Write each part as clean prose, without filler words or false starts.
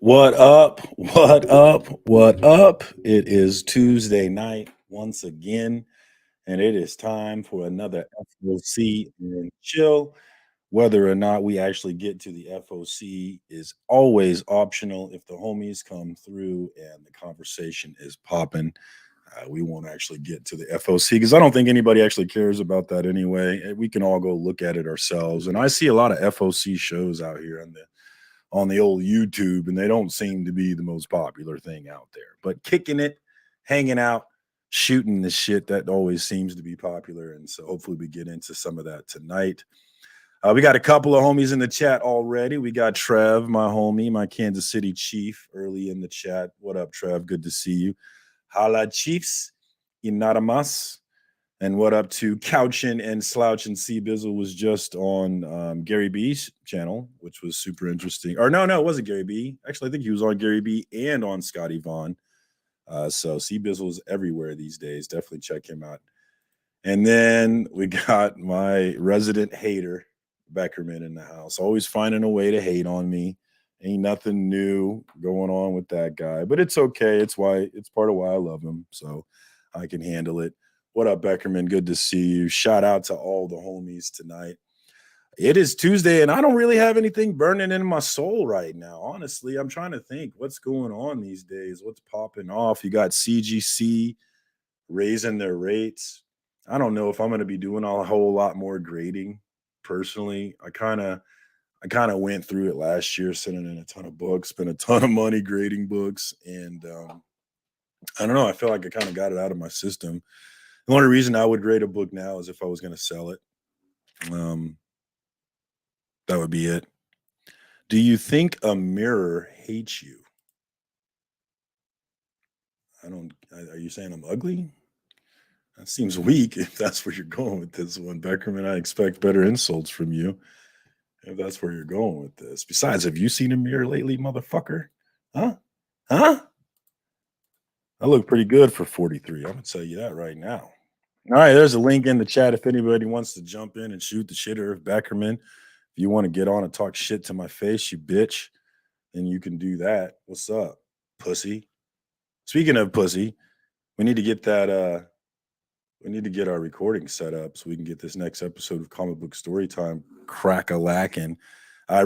What up? What up? What up? It is Tuesday night once again, and it is time for another FOC and chill. Whether or not we actually get to the FOC is always optional if the homies come through and the conversation is popping. We won't actually get to the FOC because I don't think anybody actually cares about that anyway. We can all go look at it ourselves. And I see a lot of FOC shows out here on the old YouTube, and they don't seem to be the most popular thing out there. But kicking it, hanging out, shooting the shit, that always seems to be popular. And so hopefully we get into some of that tonight. We got a couple of homies in the chat already. We got Trev, my homie, my Kansas City Chief, early in the chat. What up, Trev? Good to see you. Hala Chiefs, Inadamas. And what up to Couchin and Slouchin? C Bizzle was just on Gary B's channel, which was super interesting. Or no, it wasn't Gary B. Actually, I think he was on Gary B and on Scotty Vaughn. So C Bizzle is everywhere these days. Definitely check him out. And then we got my resident hater, Beckerman, in the house. Always finding a way to hate on me. Ain't nothing new going on with that guy, but it's okay. It's part of why I love him. So I can handle it. What up, Beckerman? Good to see you. Shout out to all the homies tonight. It is Tuesday, and I don't really have anything burning in my soul right now. Honestly, I'm trying to think what's going on these days. What's popping off? You got CGC raising their rates. I don't know if I'm going to be doing a whole lot more grading. Personally, I kind of went through it last year, sending in a ton of books, spent a ton of money grading books, and I don't know. I feel like I kind of got it out of my system. The only reason I would grade a book now is if I was going to sell it. Um, that would be it. Do you think a mirror hates you? I don't. Are you saying I'm ugly? That seems weak if that's where you're going with this one, Beckerman. I expect better insults from you if that's where you're going with this. Besides, have you seen a mirror lately, motherfucker? Huh? Huh? I look pretty good for 43. I'm gonna tell you that right now. All right, there's a link in the chat if anybody wants to jump in and shoot the shit, or if Beckerman, if you want to get on and talk shit to my face, you bitch, then you can do that. What's up, pussy? Speaking of pussy, we need to get that we need to get our recording set up so we can get this next episode of Comic Book Storytime crack-a-lacking. I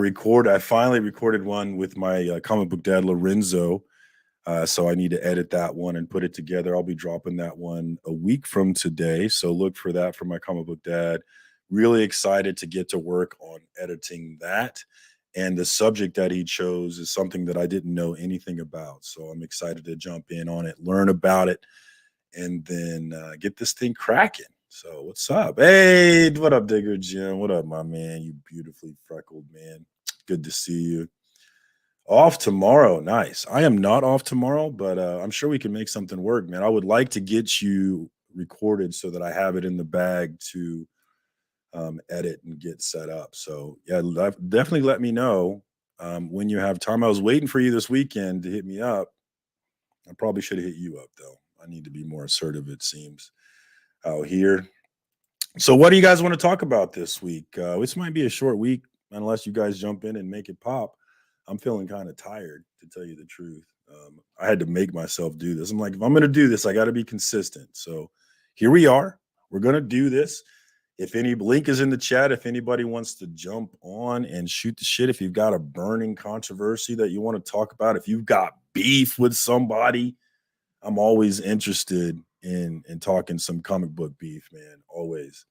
finally recorded one with my comic book dad Lorenzo. So I need to edit that one and put it together. I'll be dropping that one a week from today. So look for that from my comic book dad. Really excited to get to work on editing that. And the subject that he chose is something that I didn't know anything about. So I'm excited to jump in on it, learn about it, and then get this thing cracking. So what's up? Hey, what up, Digger Jim? What up, my man? You beautifully freckled man. Good to see you. Off tomorrow. Nice. I am not off tomorrow, but I'm sure we can make something work, man. I would like to get you recorded so that I have it in the bag to edit and get set up. So yeah, definitely let me know when you have time. I was waiting for you this weekend to hit me up. I probably should have hit you up though. I need to be more assertive, it seems, out here. So what do you guys want to talk about this week? This might be a short week unless you guys jump in and make it pop. I'm feeling kind of tired, to tell you the truth. I had to make myself do this. I'm like, if I'm going to do this, I got to be consistent. So here we are. We're going to do this. If any link is in the chat, if anybody wants to jump on and shoot the shit, if you've got a burning controversy that you want to talk about, if you've got beef with somebody, I'm always interested in talking some comic book beef, man. Always.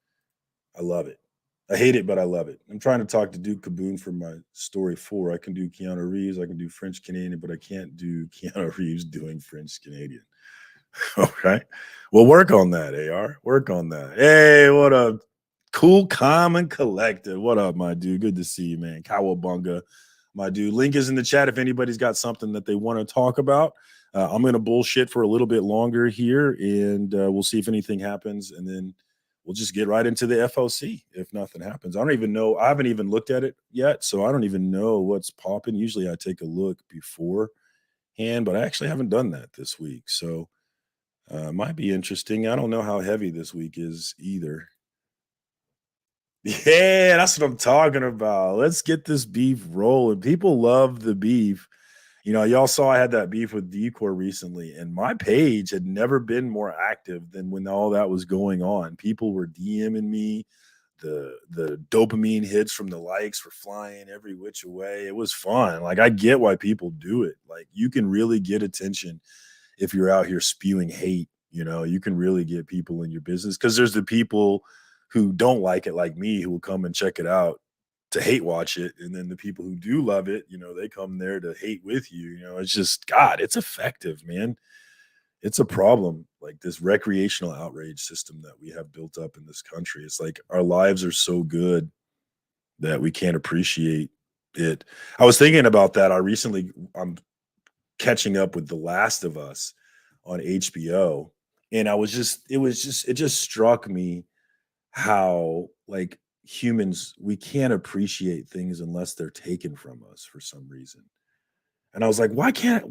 I love it. I hate it, but I love it. I'm trying to talk to Duke Caboon for my story 4. I can do Keanu Reeves, I can do French Canadian, but I can't do Keanu Reeves doing French Canadian. Okay. Well, work on that, AR. Work on that. Hey, what up? Cool, calm, and collected. What up, my dude? Good to see you, man. Cowabunga, my dude. Link is in the chat if anybody's got something that they want to talk about. I'm going to bullshit for a little bit longer here, and we'll see if anything happens, and then we'll just get right into the FOC if nothing happens. I don't even know. I haven't even looked at it yet, so I don't even know what's popping. Usually I take a look beforehand, but I actually haven't done that this week. So might be interesting. I don't know how heavy this week is either. Yeah, that's what I'm talking about. Let's get this beef rolling. People love the beef. You know, y'all saw I had that beef with Decor recently, and my page had never been more active than when all that was going on. People were DMing me. The dopamine hits from the likes were flying every which way. It was fun. Like, I get why people do it. Like, you can really get attention if you're out here spewing hate. You know, you can really get people in your business, because there's the people who don't like it, like me, who will come and check it out to hate watch it. And then the people who do love it, you know, they come there to hate with you. You know, it's just, God, it's effective, man. It's a problem. Like, this recreational outrage system that we have built up in this country. It's like our lives are so good that we can't appreciate it. I was thinking about that. I'm catching up with The Last of Us on HBO. And it just struck me how, like, humans, we can't appreciate things unless they're taken from us for some reason. And I was like, why can't,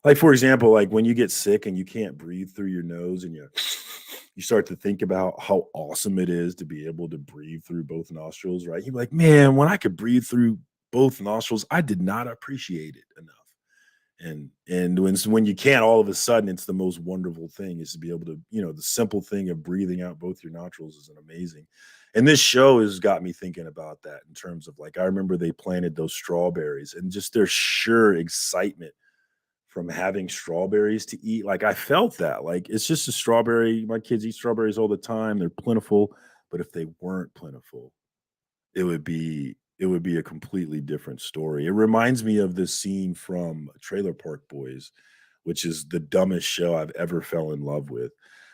like, for example, like when you get sick and you can't breathe through your nose, and you start to think about how awesome it is to be able to breathe through both nostrils, right? You're like, man, when I could breathe through both nostrils, I did not appreciate it enough. And when you can't, all of a sudden, it's the most wonderful thing, is to be able to, you know, the simple thing of breathing out both your nostrils is an amazing. And this show has got me thinking about that, in terms of, like, I remember they planted those strawberries, and just their sheer excitement from having strawberries to eat. Like, I felt that, like, it's just a strawberry. My kids eat strawberries all the time. They're plentiful. But if they weren't plentiful, it would be a completely different story. It reminds me of this scene from Trailer Park Boys, which is the dumbest show I've ever fell in love with.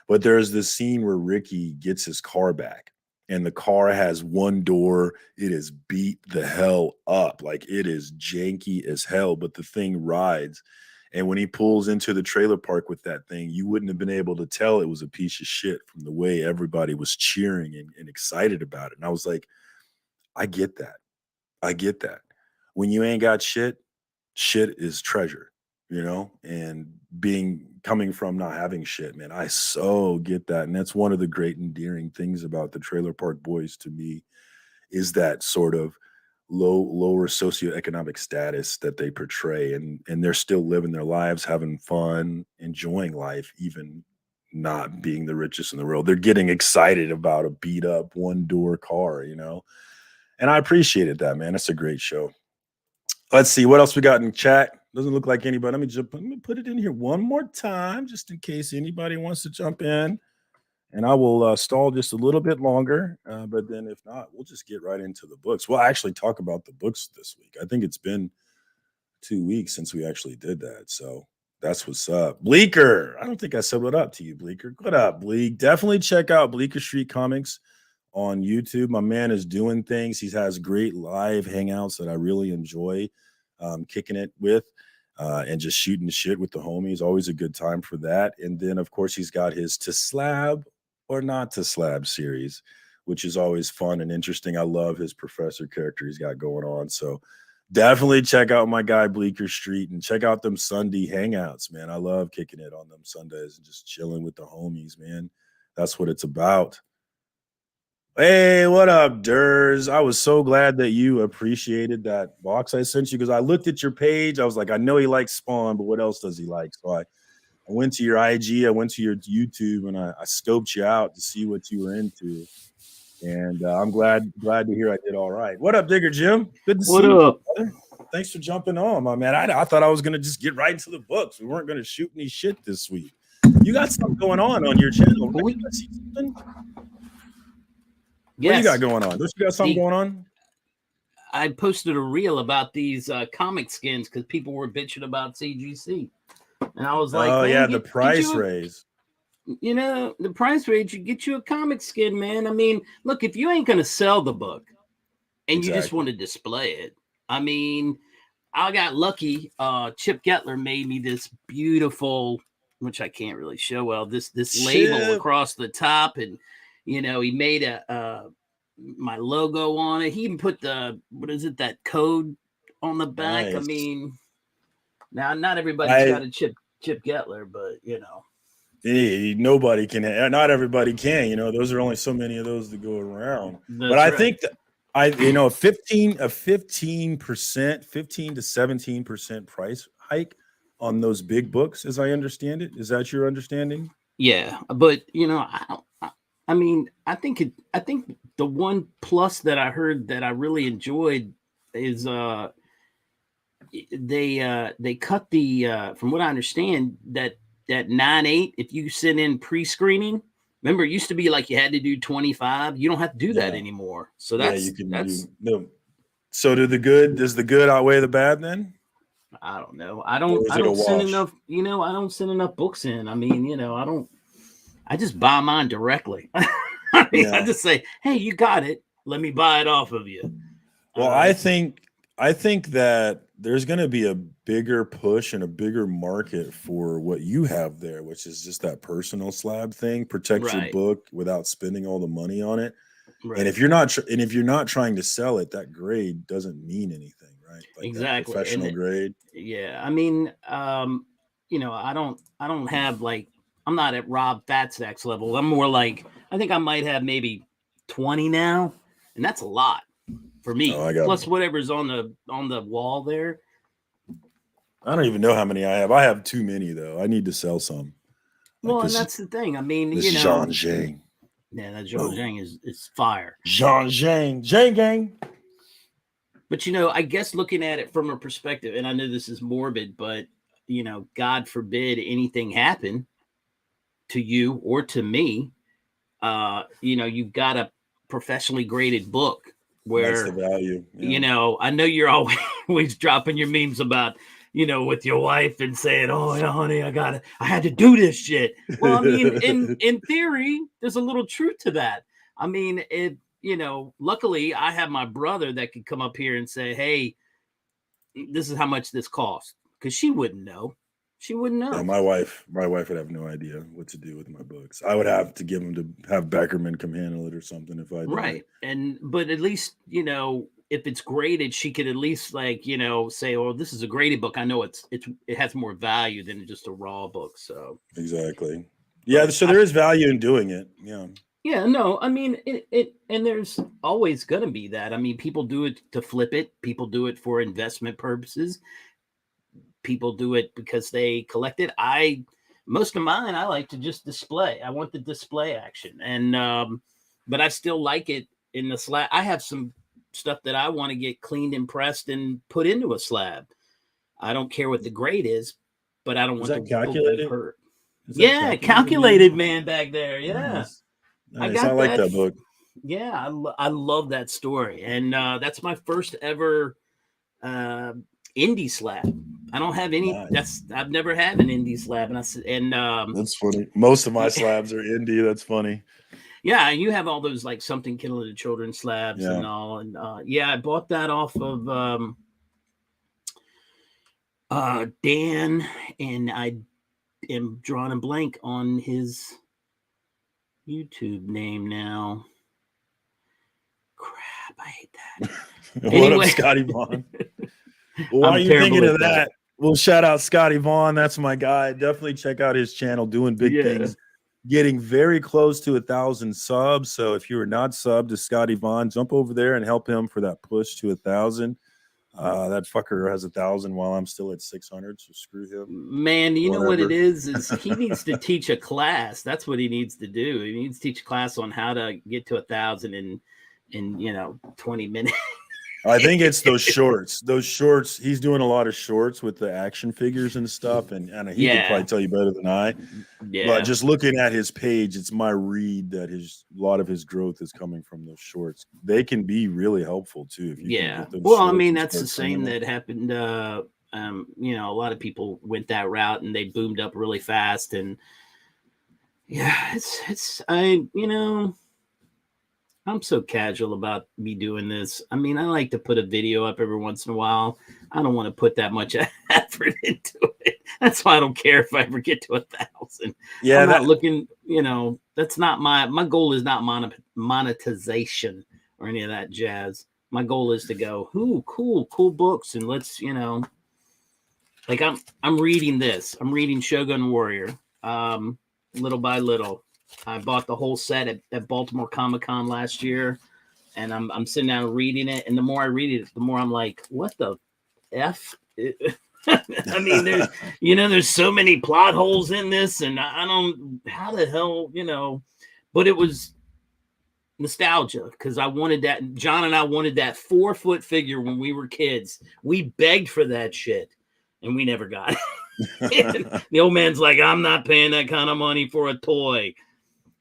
But there's this scene where Ricky gets his car back, and the car has one door. It is beat the hell up. Like, it is janky as hell, but the thing rides. And when he pulls into the trailer park with that thing, you wouldn't have been able to tell it was a piece of shit from the way everybody was cheering and excited about it. And I was like, I get that. I get that. When you ain't got shit, shit is treasure, you know? And coming from not having shit, man, I so get that. And that's one of the great endearing things about the Trailer Park Boys to me, is that sort of lower socioeconomic status that they portray, and they're still living their lives, having fun, enjoying life, even not being the richest in the world. They're getting excited about a beat up one door car, you know? And I appreciated that, man. It's a great show. Let's see what else we got in chat. Doesn't look like anybody. Let me put it in here one more time, just in case anybody wants to jump in. And I will stall just a little bit longer. But then if not, we'll just get right into the books. We'll actually talk about the books this week. I think it's been 2 weeks since we actually did that. So that's what's up. Bleeker. I don't think I said what up to you, Bleeker. What up, Bleak? Definitely check out Bleeker Street Comics on YouTube. My man is doing things. He has great live hangouts that I really enjoy kicking it with, and just shooting the shit with the homies. Always a good time for that. And then, of course, he's got his To Slab or Not to Slab series, which is always fun and interesting. I love his professor character he's got going on. So definitely check out my guy Bleeker Street, and check out them Sunday hangouts, man. I love kicking it on them Sundays and just chilling with the homies, man. That's what it's about. Hey, what up, Durs? I was so glad that you appreciated that box I sent you, because I looked at your page. I was like, I know he likes Spawn, but what else does he like? So I went to your IG, I went to your YouTube, and I scoped you out to see what you were into. And I'm glad to hear I did all right. What up, Digger Jim? Good to see you. What up? Brother. Thanks for jumping on, my man. I thought I was going to just get right into the books. We weren't going to shoot any shit this week. You got something going on your channel, right? I see something. Yes. What you got going on? Don't you got something going on? I posted a reel about these comic skins because people were bitching about CGC. And I was like, oh, yeah, the price raise. You know, the price raise, you get you a comic skin, man. I mean, look, if you ain't going to sell the book and you just want to display it, I mean, I got lucky. Chip Getler made me this beautiful, which I can't really show well, this label across the top. And, you know, he made my logo on it. He even put that code on the back. Nice. I mean, now not everybody's got a Chip Getler, but you know, hey, nobody can. Not everybody can. You know, those are only so many of those to go around. That's but I think a 15% 15 to 17% price hike on those big books, as I understand it. Is that your understanding? Yeah, but I mean, I think the one plus that I heard that I really enjoyed is they cut the from what I understand that 9.8, if you send in pre-screening, remember it used to be like you had to do 25. You don't have to do that Yeah. anymore. So Yeah, that's you can that's do no. So does the good outweigh the bad then? I don't know. Or is I it a don't send wash? enough, I don't send enough books in. I mean, I just buy mine directly. I mean, I Yeah. just say, "Hey, you got it. Let me buy it off of you." Well, I think that there's going to be a bigger push and a bigger market for what you have there, which is just that personal slab thing. Protect your Right, book without spending all the money on it. And right, if you're not trying to sell it, that grade doesn't mean anything, right? Like that exactly. professional grade. Yeah, I mean, I don't have like, I'm not at Rob Fatsack's level. I'm more like, I think I might have maybe 20 now, and that's a lot for Oh, me. I got. Plus whatever's on the wall there. I don't even know how many I have. I have too many though. I need to sell some. Like Well, and that's the thing. I mean, this Jean Jang. yeah, that Jean Whoa. Zhang is fire. Jean Jang. Jang gang. But I guess looking at it from a perspective, and I know this is morbid, but God forbid anything happen to you or to me. You've got a professionally graded book That's the where, value. Yeah. I know you're always dropping your memes about, with your wife and saying, "Oh, yeah, honey, I had to do this shit." Well, I mean, in theory, there's a little truth to that. I mean, luckily I have my brother that could come up here and say, "Hey, this is how much this costs," because she wouldn't know. She wouldn't Yeah, know. my wife would have no idea what to do with my books. I would have to give them to have Beckerman come handle it or something if I die. Right. But at least, if it's graded, she could at least say, "Oh, this is a graded book. I know it has more value than just a raw book." So, Exactly. Yeah, but so there is value in doing it. Yeah. yeah, no, I mean it and there's always gonna be that. I mean, people do it to flip it, people do it for investment purposes, people do it because they collect it. Most of mine I like to just display. I want the display action. And but I still like it in the slab. I have some stuff that I want to get cleaned and pressed and put into a slab. I don't care what the grade is, but I don't Is want the that book to be calculated? hurt. Is that Yeah, calculated, calculated man? man back there. Yeah. Nice. I Nice. I got like that. that book. Yeah, I love that story. And that's my first ever uh, indie slab. I don't have any. Nice. I've never had an indie slab, and That's funny. Most of my slabs are indie. That's funny. yeah, you have all those like something killing the children slabs Yeah. and all, and yeah, I bought that off of Dan, and I am drawing a blank on his YouTube name now. Crap, I hate that. What up, Anyway, Scotty Vaughn? Well, while I'm you're terrible thinking at of that. that, we'll shout out Scotty Vaughn. That's my guy. Definitely check out his channel, doing big Yeah. things, getting very close to 1,000 subs. So if you are not subbed to Scotty Vaughn, jump over there and help him for that push to 1,000. That fucker has 1,000 while I'm still at 600. So screw him. Man, you know what it Whatever. is he needs to teach a class. That's what he needs to do. He needs to teach a class on how to get to 1,000 in 20 minutes. I think it's those shorts. Those shorts. He's doing a lot of shorts with the action figures and stuff, and he could probably Yeah. tell you better than I. Yeah. But just looking at his page, it's my read that a lot of his growth is coming from those shorts. They can be really helpful too if you can Yeah. get those Well, I shorts mean, and that's the start bringing same them. that happened. A lot of people went that route and they boomed up really fast. And yeah, I'm so casual about me doing this. I mean, I like to put a video up every once in a while. I don't want to put that much effort into it. That's why I don't care if I ever get to 1,000. Yeah, I'm not looking, that's not my goal is not monetization or any of that jazz. My goal is to go, ooh, cool books. And let's, like I'm reading this. I'm reading Shogun Warrior. Little by little. I bought the whole set at Baltimore Comic Con last year. and I'm sitting down reading it, and the more I read it, the more I'm like, what the F? I mean, there's so many plot holes in this, and I don't, how the hell, but it was nostalgia because I wanted that. John and I wanted that 4-foot figure when we were kids. We begged for that shit, and we never got it. The old man's like, I'm not paying that kind of money for a toy.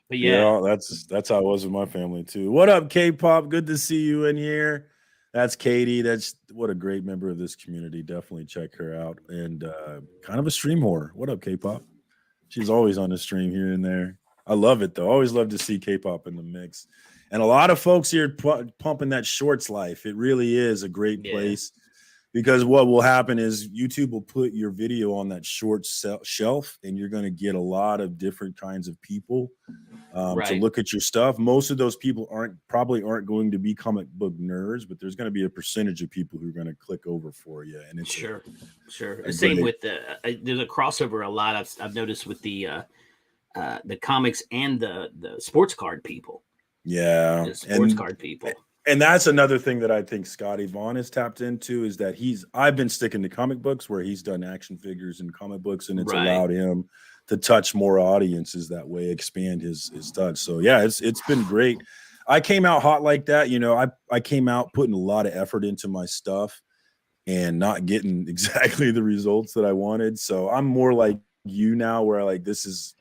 But yeah, that's how it was with my family too. What up, K-pop? Good to see you in here. That's Katie. That's what a great member of this community. Definitely check her out. And kind of a stream whore. What up, K-pop? She's always on the stream here and there. I love it though. Always love to see K-pop in the mix. And a lot of folks here pumping that shorts life. It really is a great place because what will happen is YouTube will put your video on that short shelf, and you're going to get a lot of different kinds of people to look at your stuff. Most of those people probably aren't going to be comic book nerds, but there's going to be a percentage of people who are going to click over for you. And it's sure. Same with there's a crossover a lot. I've noticed with the comics and the sports card people. Yeah, the sports card people. And that's another thing that I think Scotty Vaughn has tapped into is that I've been sticking to comic books where he's done action figures and comic books, and it's allowed him to touch more audiences that way, expand his touch. So yeah, it's been great. I came out hot like that. I came out putting a lot of effort into my stuff and not getting exactly the results that I wanted. So I'm more like you now, where this is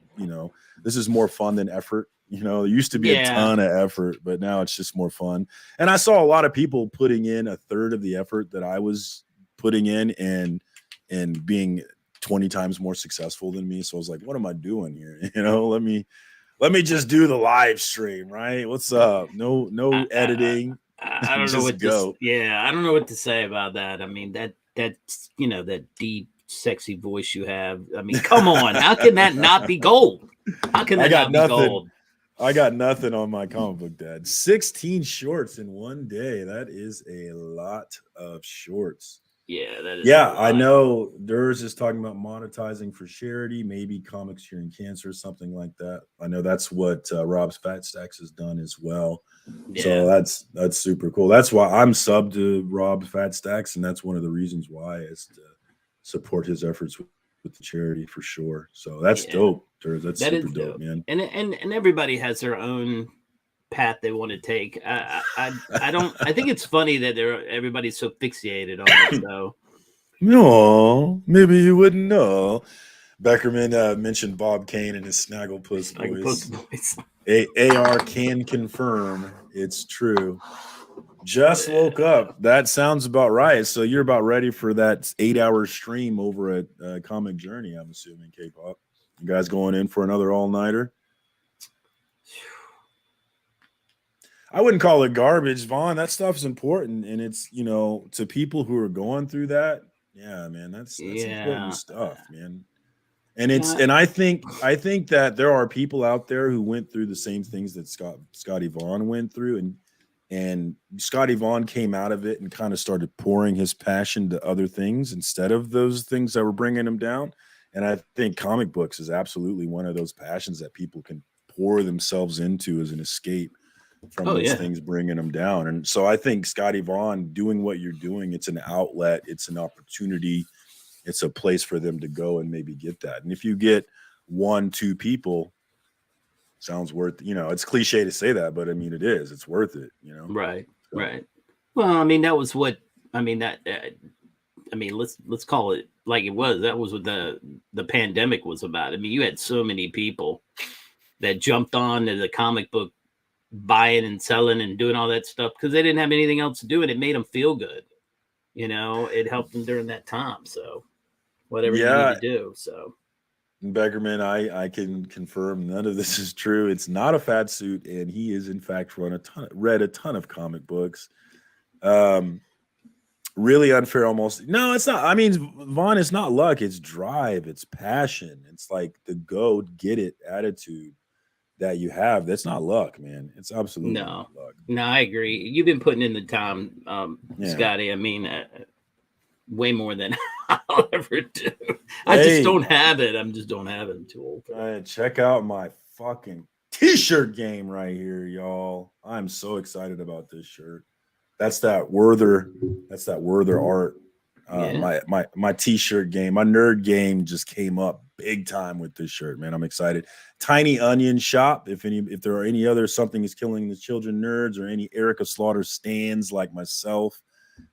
more fun than effort. There used to be a ton of effort, but now it's just more fun. And I saw a lot of people putting in a third of the effort that I was putting in and being 20 times more successful than me. So I was like, what am I doing here? Let me just do the live stream, right? What's up? No editing. I don't know what to I don't know what to say about that. I mean, that's that deep, sexy voice you have. I mean, come on. How can that not be gold? How can that not be gold? I got nothing on my comic book, Dad. 16 shorts in one day. That is a lot of shorts. Yeah, that is. Yeah, I know Durs is talking about monetizing for charity, maybe comics curing cancer or something like that. I know that's what Rob's Fat Stacks has done as well. Yeah. So that's super cool. That's why I'm subbed to Rob Fat Stacks, and that's one of the reasons why is to support his efforts with the charity for sure. So that's dope. That's super dope, man. And everybody has their own path they want to take. I think it's funny that everybody's so fixated on it though. No, maybe you wouldn't know. Beckerman mentioned Bob Kane and his Snagglepuss voice. AR can confirm it's true. Just woke up. That sounds about right. So you're about ready for that 8-hour stream over at Comic Journey, I'm assuming, K-pop. You guys going in for another all-nighter? I wouldn't call it garbage, Vaughn. That stuff's important, and it's to people who are going through that. Yeah, man, that's important stuff, man. And and I think that there are people out there who went through the same things that Scotty Vaughn went through, and Scotty Vaughn came out of it and kind of started pouring his passion to other things instead of those things that were bringing him down. And I think comic books is absolutely one of those passions that people can pour themselves into as an escape from those things bringing them down. And so I think Scotty Vaughn doing what you're doing, it's an outlet, it's an opportunity, it's a place for them to go and maybe get that. And if you get 1-2 people, sounds worth, it's cliche to say that, but I mean, it is, it's worth it, Right. So. Right. Well, I mean, that was what, let's call it like it was. That was what the pandemic was about. I mean, you had so many people that jumped on to the comic book buying and selling and doing all that stuff because they didn't have anything else to do, and it made them feel good. It helped them during that time. So whatever you need to do. So Beckerman, I can confirm none of this is true. It's not a fat suit, and he is in fact read a ton of comic books. Really unfair almost. No, it's not. I mean, Vaughn, it's not luck, it's drive, it's passion. It's like the go get it attitude that you have. That's not luck, man. It's absolutely not luck. No, I agree. You've been putting in the time, Scotty. I mean, way more than I'll ever do. I just don't have it. I just don't have it. I'm too old for that. Check out my fucking T-shirt game right here, y'all. I'm so excited about this shirt. That's that Werther. That's that Werther art. My T-shirt game, my nerd game just came up big time with this shirt, man. I'm excited. Tiny Onion Shop. If there are any other Something Is Killing the Children nerds or any Erica Slaughter stands like myself,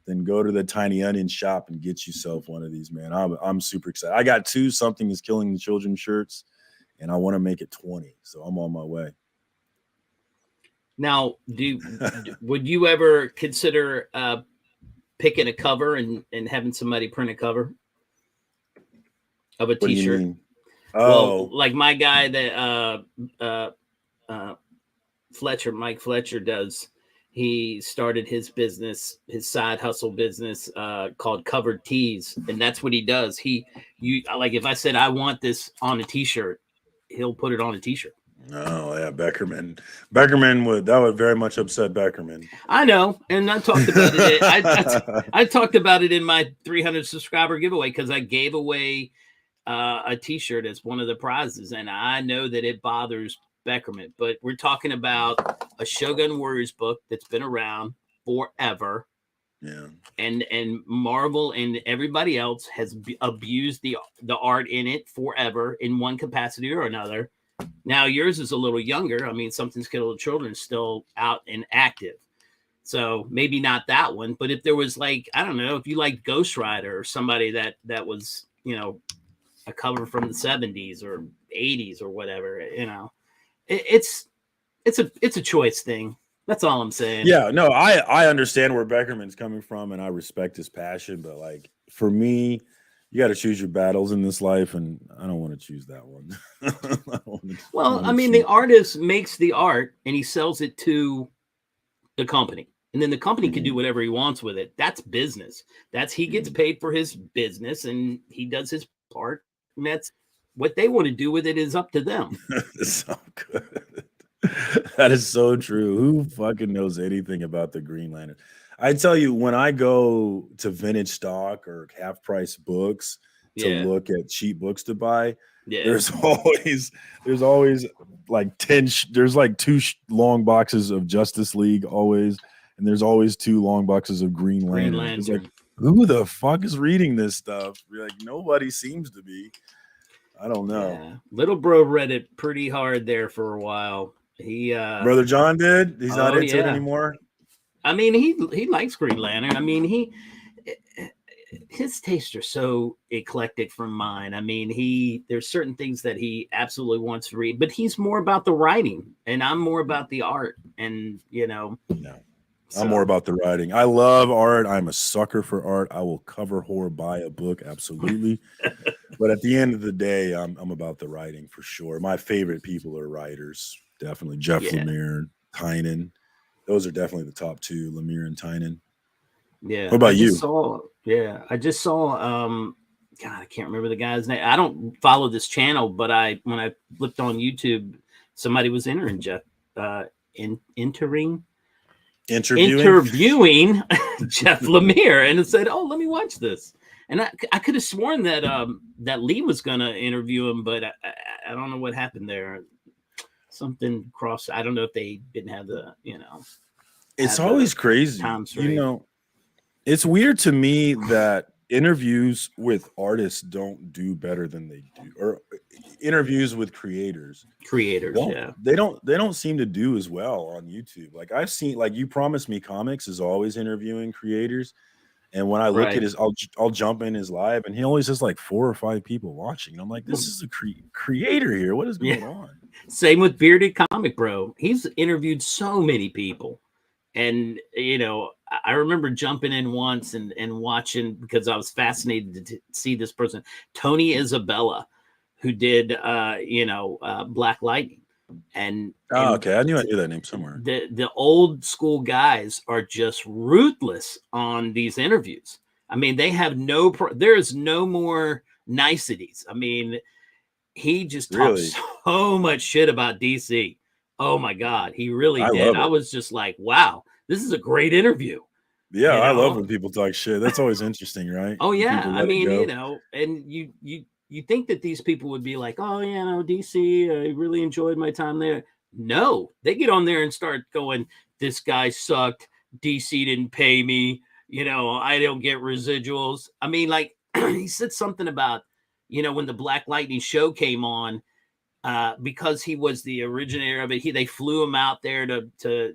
then go to the Tiny Onion Shop and get yourself one of these, man. I'm super excited. I got 2 Something Is Killing the Children shirts, and I want to make it 20, so I'm on my way. Now, would you ever consider picking a cover and having somebody print a cover of a T-shirt? Oh, well, like my guy that Mike Fletcher does. He started his business, his side hustle business called Covered Tees, and that's what he does. Like if I said I want this on a T-shirt, he'll put it on a T-shirt. Oh yeah, Beckerman would very much upset Beckerman. I know, and I talked about it. I talked about it in my 300 subscriber giveaway because I gave away a T-shirt as one of the prizes, and I know that it bothers Beckerman. But we're talking about a Shogun Warriors book that's been around forever. Yeah, and Marvel and everybody else has abused the art in it forever in one capacity or another. Now yours is a little younger. I mean, Something's Killing the Children is still out and active, so maybe not that one. But if there was like, I don't know, if you liked Ghost Rider or somebody that was, you know, a cover from the 70s or 80s or whatever, you know, it's a choice thing. That's all I'm saying. Yeah, no, I understand where Beckerman's coming from, and I respect his passion. But like for me, you got to choose your battles in this life, and I don't want to choose that one. I mean, the artist makes the art and he sells it to the company, and then the company can do whatever he wants with it. That's business. He gets paid for his business, and he does his part, and that's what they want to do with it is up to them. So good. That is so true. Who fucking knows anything about the Green Lantern? I tell you, when I go to vintage stock or half price books to look at cheap books to buy, there's always like 10. There's like 2 long boxes of Justice League always, and there's always 2 long boxes of Green Lantern. It's like, who the fuck is reading this stuff? Like nobody seems to be. I don't know. Yeah. Little bro read it pretty hard there for a while. He Brother John did. He's not into it anymore. I mean, he likes Green Lantern. I mean, his tastes are so eclectic from mine. I mean, there's certain things that he absolutely wants to read, but he's more about the writing, and I'm more about the art. And you know, I'm more about the writing. I love art. I'm a sucker for art. I will cover whore buy a book, absolutely. But at the end of the day, I'm about the writing for sure. My favorite people are writers, definitely Jeff Lemire, Tynan. Those are definitely the top 2, Lemire and Tynan. Yeah. What about you? I just saw God, I can't remember the guy's name. I don't follow this channel, but when I flipped on YouTube, somebody was interviewing Jeff Lemire, and it said, "Oh, let me watch this." And I could have sworn that that Lee was gonna interview him, but I don't know what happened there. Something crossed. I don't know if they didn't have the, you know. It's always crazy. You know, it's weird to me that interviews with artists don't do better than they do, or interviews with creators. They don't seem to do as well on YouTube. Like I've seen, like You Promised Me Comics is always interviewing creators. And when I look at his, I'll jump in his live, and he always has like 4 or 5 people watching. And I'm like, this is a creator here. What is going on? Same with Bearded Comic Bro. He's interviewed so many people, and you know, I remember jumping in once and watching because I was fascinated to see this person, Tony Isabella, who did Black Lightning. And okay, I knew that name somewhere. The old school guys are just ruthless on these interviews. I mean, they have there is no more niceties. I mean, he just talks so much shit about DC. Oh my God, he really did. I was just like, wow, this is a great interview. Yeah, I love when people talk shit. That's always interesting, right? Oh yeah, I mean, you know, and you think that these people would be like, oh yeah, no, DC, I really enjoyed my time there. No, they get on there and start going, this guy sucked. DC didn't pay me. I don't get residuals. I mean, like he said something about, when the Black Lightning show came on, because he was the originator of it, they flew him out there to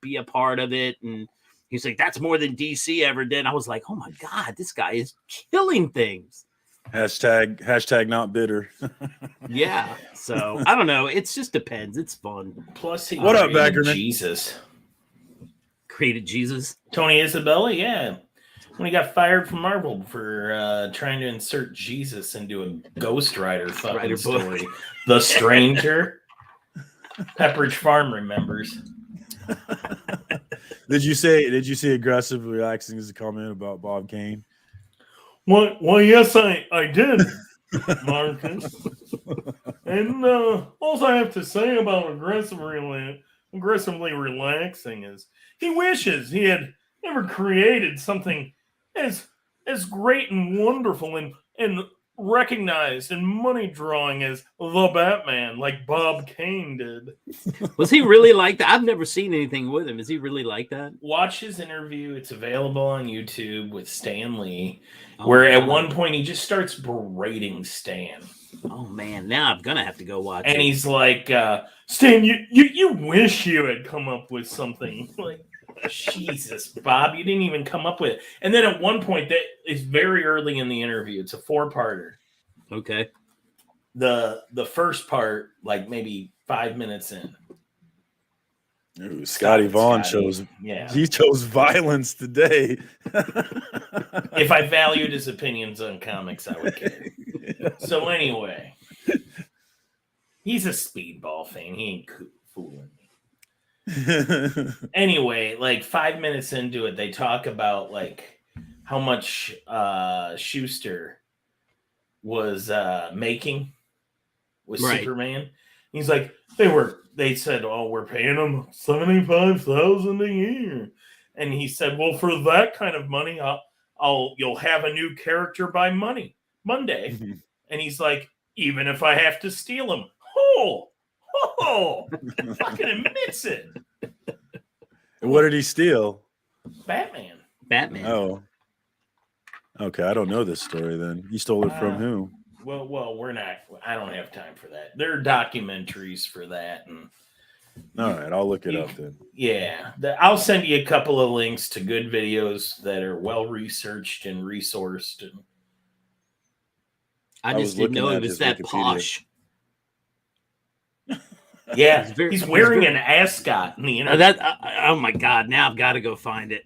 be a part of it. And he's like, that's more than DC ever did. I was like, oh my God, this guy is killing things. Hashtag not bitter. Yeah. So I don't know. It just depends. It's fun. Plus, he What up, created Backerman? Jesus. Created Jesus. Tony Isabella, yeah. When he got fired from Marvel for trying to insert Jesus into a Ghost Rider fucking story. The Stranger. Pepperidge Farm remembers. Did you say aggressive relaxing as a comment about Bob Kane? Well, yes, I did, Marcus. And all I have to say about aggressively relaxing is he wishes he had never created something as great and wonderful and recognized and money drawing as the Batman, like Bob Kane did. Was he really like that? I've never seen anything with him. Is he really like that? Watch his interview. It's available on YouTube with Stan Lee, where at one point he just starts berating Stan. Oh man, now I'm gonna have to go watch it. And he's like, Stan, you wish you had come up with something. Like, Jesus, Bob, you didn't even come up with it. And then at one point, that is very early in the interview. It's a 4-parter. Okay. The first part, like maybe 5 minutes in. Ooh, Scotty Vaughn chose violence today. If I valued his opinions on comics, I would care. So anyway, he's a speedball fan. He ain't fooling me. Anyway, like 5 minutes into it, they talk about like how much Schuster was making with Superman. He's like, they said, oh, we're paying him $75,000 a year. And he said, well, for that kind of money, you'll have a new character by Monday. And he's like, even if I have to steal him. Fucking admits it. What did he steal? Batman. Oh. Okay, I don't know this story then. He stole it from who? Well, we're not. I don't have time for that. There are documentaries for that. And all right, I'll look it up then. Yeah. I'll send you a couple of links to good videos that are well researched and resourced. And I just didn't know it was that posh. Yeah, he's wearing an ascot in the internet. Oh my God! Now I've got to go find it.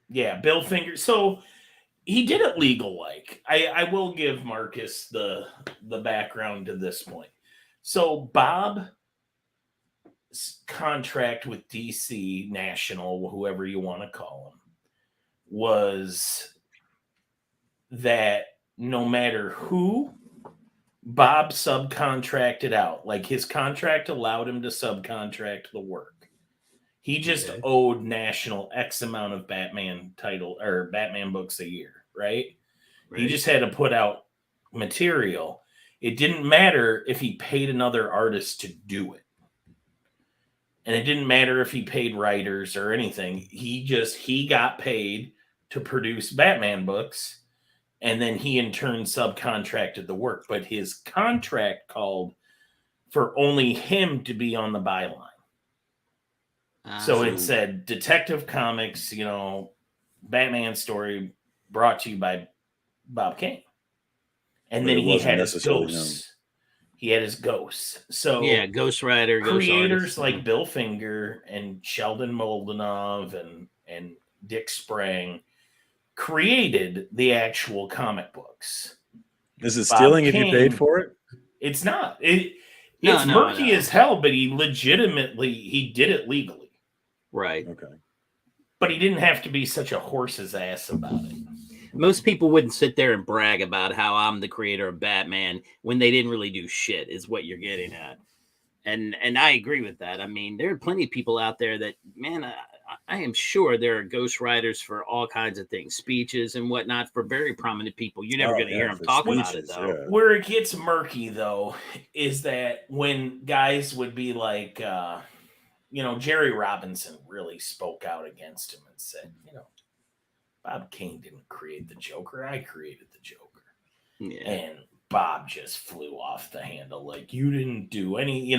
Yeah, Bill Finger. So he did it legal like. I will give Marcus the background to this point. So Bob's contract with DC National, whoever you want to call him, was that no matter who Bob subcontracted out, like his contract allowed him to subcontract the work. He just owed National X amount of Batman books a year, right? He just had to put out material. It didn't matter if he paid another artist to do it. And it didn't matter if he paid writers or anything. He got paid to produce Batman books. And then he in turn subcontracted the work. But his contract called for only him to be on the byline. So it said Detective Comics, Batman story brought to you by Bob Kane. And then he had his ghosts. So yeah, Ghost Rider. Creators like Bill Finger and Sheldon Moldenov and Dick Sprang created the actual comic books. Is it stealing if you paid for it? It's not. It's murky as hell, but he did it legally. Right. Okay. But he didn't have to be such a horse's ass about it. Most people wouldn't sit there and brag about how I'm the creator of Batman when they didn't really do shit, is what you're getting at. And I agree with that. I mean, there are plenty of people out there that, man, I am sure there are ghostwriters for all kinds of things, speeches and whatnot for very prominent people. You're never going to hear them talk about it, though. Yeah. Where it gets murky, though, is that when guys would be like, Jerry Robinson really spoke out against him and said, Bob Kane didn't create the Joker. I created the Joker. Yeah. And Bob just flew off the handle. Like, you didn't do any,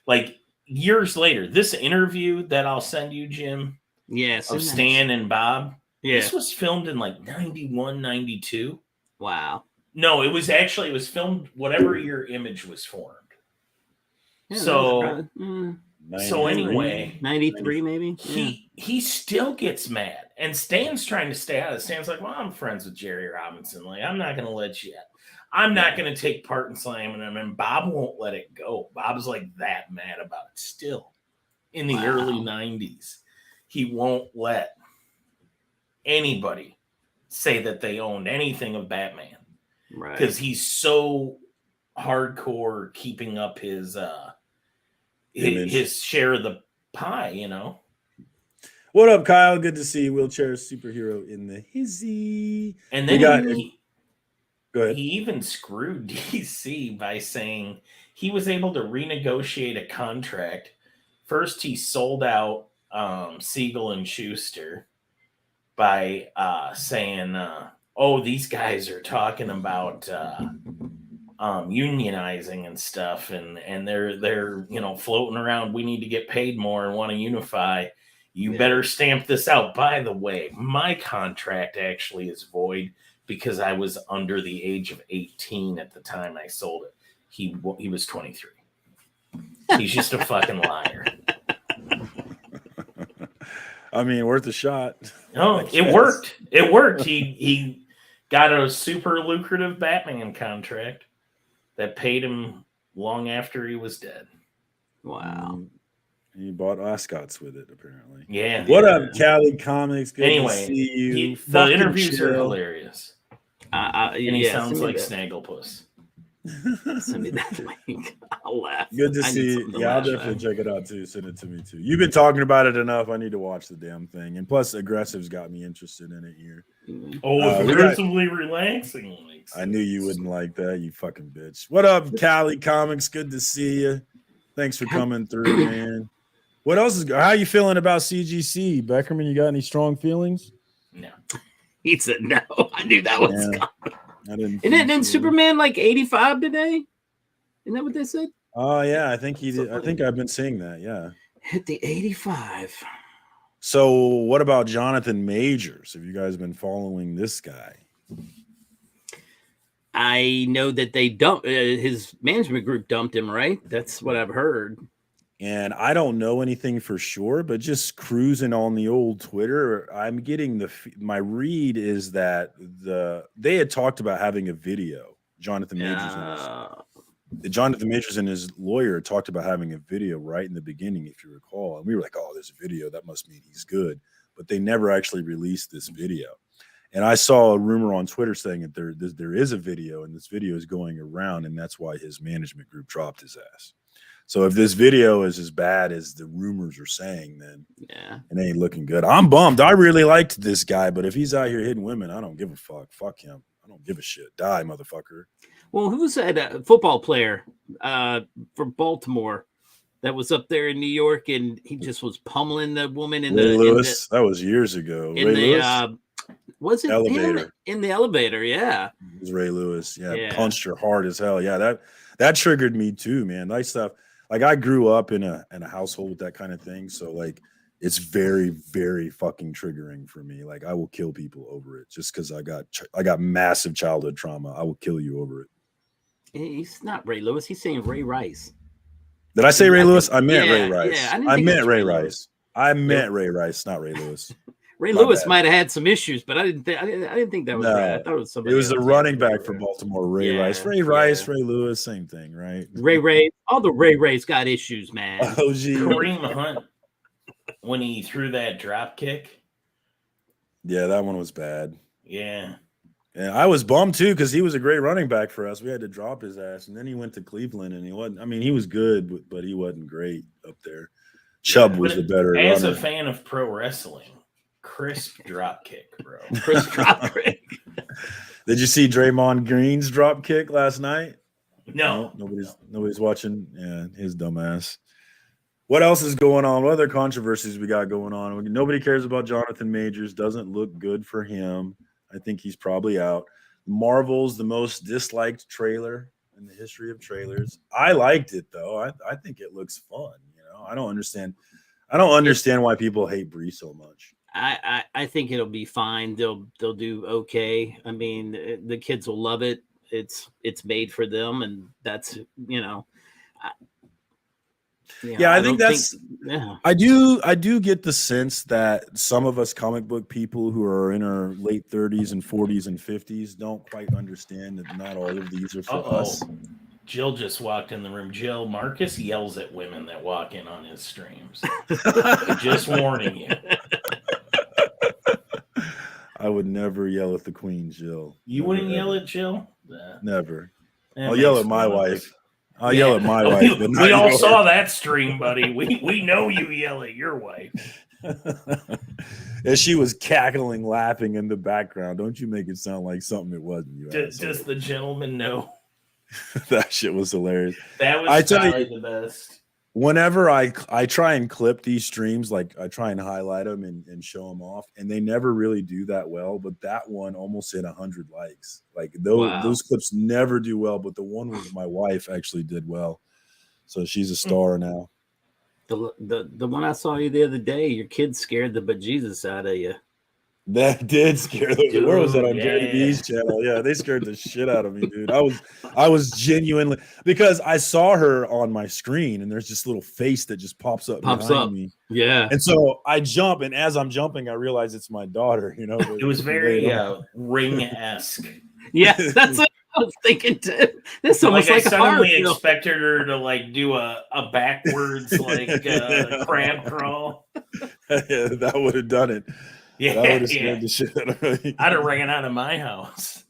like years later, this interview that I'll send you, Jim, of Stan and Bob, this was filmed in like 91, 92. Wow. No, it was filmed whatever year Image was formed. Yeah, so anyway, 93 maybe. He still gets mad, and Stan's trying to stay out of it. Stan's like, well, I'm friends with Jerry Robinson. Like, I'm not going to let you. I'm not going to take part in slamming him, and Bob won't let it go. Bob's like that mad about it still. In the early 90s, he won't let anybody say that they owned anything of Batman, right? Because he's so hardcore keeping up his share of the pie, What up, Kyle? Good to see you. Wheelchair superhero in the hizzy. And then go ahead. He even screwed DC by saying he was able to renegotiate a contract. First, he sold out Siegel and Schuster by saying, these guys are talking about unionizing and stuff, and they're floating around. We need to get paid more and want to unify. You better stamp this out. By the way, my contract actually is void because I was under the age of 18 at the time I sold it. He was 23. He's just a fucking liar. I mean, worth a shot. No, it worked. It worked. He got a super lucrative Batman contract that paid him long after he was dead. Wow. He bought ascots with it, apparently. Yeah. What up, Cali Comics? Good anyway, to see you. The interviews are hilarious. And he sounds like that. Snagglepuss. Send me that link. I'll laugh. Good to see you. Yeah, I'll definitely check it out too. Send it to me too. You've been talking about it enough. I need to watch the damn thing. And plus, Aggressive's got me interested in it here. It's aggressively relaxing. I knew you wouldn't like that, you fucking bitch. What up, Cali Comics? Good to see you. Thanks for coming through, man. What else is? How you feeling about CGC, Beckerman? You got any strong feelings? No. He said no. I knew that was coming. I didn't. Didn't Superman like 85 today? Isn't that what they said? Oh yeah, I think he did. I think I've been seeing that. Yeah. Hit the 85. So what about Jonathan Majors? Have you guys been following this guy? I know that they dumped his management group dumped him, right? That's what I've heard. And I don't know anything for sure, but just cruising on the old Twitter, I'm getting my read is that they had talked about having a video. Jonathan Majors and his lawyer talked about having a video right in the beginning, if you recall. And we were like, oh, there's a video. That must mean he's good. But they never actually released this video. And I saw a rumor on Twitter saying that there is a video, and this video is going around, and that's why his management group dropped his ass. So if this video is as bad as the rumors are saying, then it ain't looking good. I'm bummed. I really liked this guy, but if he's out here hitting women, I don't give a fuck. Fuck him. I don't give a shit. Die, motherfucker. Well, who's that football player for Baltimore that was up there in New York, and he just was pummeling the woman in Ray Lewis? That was years ago. Ray Lewis? Was it elevator? In the elevator, yeah. It was Ray Lewis. Yeah, punched her hard as hell. Yeah, that triggered me too, man. Nice stuff. Like, I grew up in a household with that kind of thing, so like it's very, very fucking triggering for me. Like, I will kill people over it just because I got massive childhood trauma. I will kill you over it. He's not Ray Lewis. He's saying Ray Rice. Did I say Ray Lewis? I meant Ray Rice. Yeah, I meant Ray Rice. I meant Ray Rice, not Ray Lewis. Ray Lewis might have had some issues, but I didn't think that was Ray. I thought it was somebody. It was the running back for Baltimore, Ray Rice. Ray Rice, Ray Lewis, same thing, right? Ray. All the Rays got issues, man. Kareem Hunt, when he threw that drop kick. Yeah, that one was bad. Yeah. And I was bummed too because he was a great running back for us. We had to drop his ass, and then he went to Cleveland, and he wasn't. I mean, he was good, but he wasn't great up there. Chubb was the better as runner. a fan of pro wrestling, crisp drop kick, bro. Chris drop kick. Did you see Draymond Green's drop kick last night? No, Nobody's watching. Yeah, his dumbass. What else is going on? What other controversies we got going on? Nobody cares about Jonathan Majors. Doesn't look good for him. I think he's probably out. Marvel's the most disliked trailer in the history of trailers. I liked it though. I think it looks fun. You know, I don't understand why people hate Brie so much. I think it'll be fine. They'll do okay. I mean, the kids will love it. It's made for them, and that's I think that's. I do get the sense that some of us comic book people who are in our late 30s and 40s and 50s don't quite understand that not all of these are for us. Jill just walked in the room. Jill, Marcus yells at women that walk in on his streams. Just warning you. I would never yell at the queen, Jill. You wouldn't yell at Jill? Never. I'll yell at my wife. I'll yell at my wife. We all saw that stream, buddy. We know you yell at your wife. As she was cackling, laughing in the background. Don't you make it sound like something it wasn't. Does the gentleman know? That shit was hilarious. That was probably the best. Whenever I try and clip these streams, like I try and highlight them and show them off, and they never really do that well. But that one almost hit 100 likes. Like those clips never do well, but the one with my wife actually did well. So she's a star now. The one I saw you the other day, your kids scared the bejesus out of you. That did scare them. Where was that on JDB's channel? Yeah, they scared the shit out of me, dude. I was genuinely, because I saw her on my screen and there's this little face that just pops up behind me. Yeah. And so I jump, and as I'm jumping, I realize it's my daughter, you know. It was very Ring-esque. Yeah, that's what I was thinking too. This almost like I suddenly a expected her to like do a backwards like crab crawl. Yeah, that would have done it. Yeah, that would have scared the shit out of me. I'd have ran out of my house.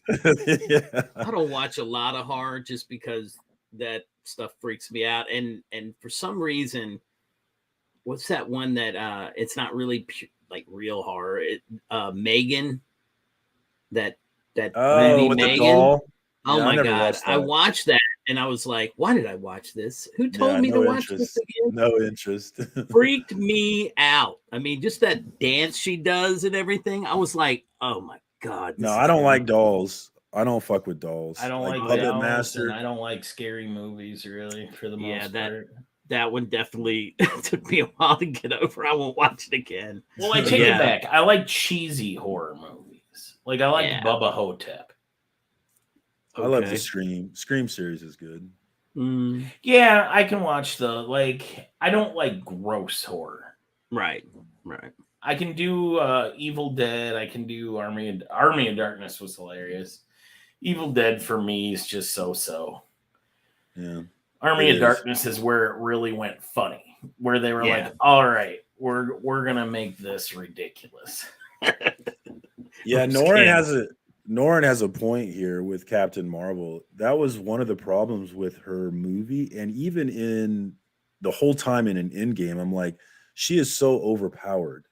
Yeah. I don't watch a lot of horror just because that stuff freaks me out, and for some reason, what's that one that it's not really like real horror? Megan, that movie with Megan. the doll. Oh Yeah, my god, I watched that and I was like, why did I watch this? Who told me to watch this again? No interest. Freaked me out. I mean, just that dance she does and everything. I was like, oh my god. No, I don't like dolls. I don't fuck with dolls. I don't like Puppet dolls, Master. and I don't like scary movies, really, for the most part. That one definitely took me a while to get over. I won't watch it again. Well, I take it back. I like cheesy horror movies. Like, I like Bubba Hotep. I love the Scream. Scream series is good. Yeah, I can watch I don't like gross horror. Right. I can do Evil Dead. I can do Army of Darkness was hilarious. Evil Dead for me is just so. Yeah. Army of Darkness is where it really went funny. Where they were like, all right, we're gonna make this ridiculous. Yeah, Norin has a point here with Captain Marvel. That was one of the problems with her movie, and even in the whole time in an Endgame, I'm like, she is so overpowered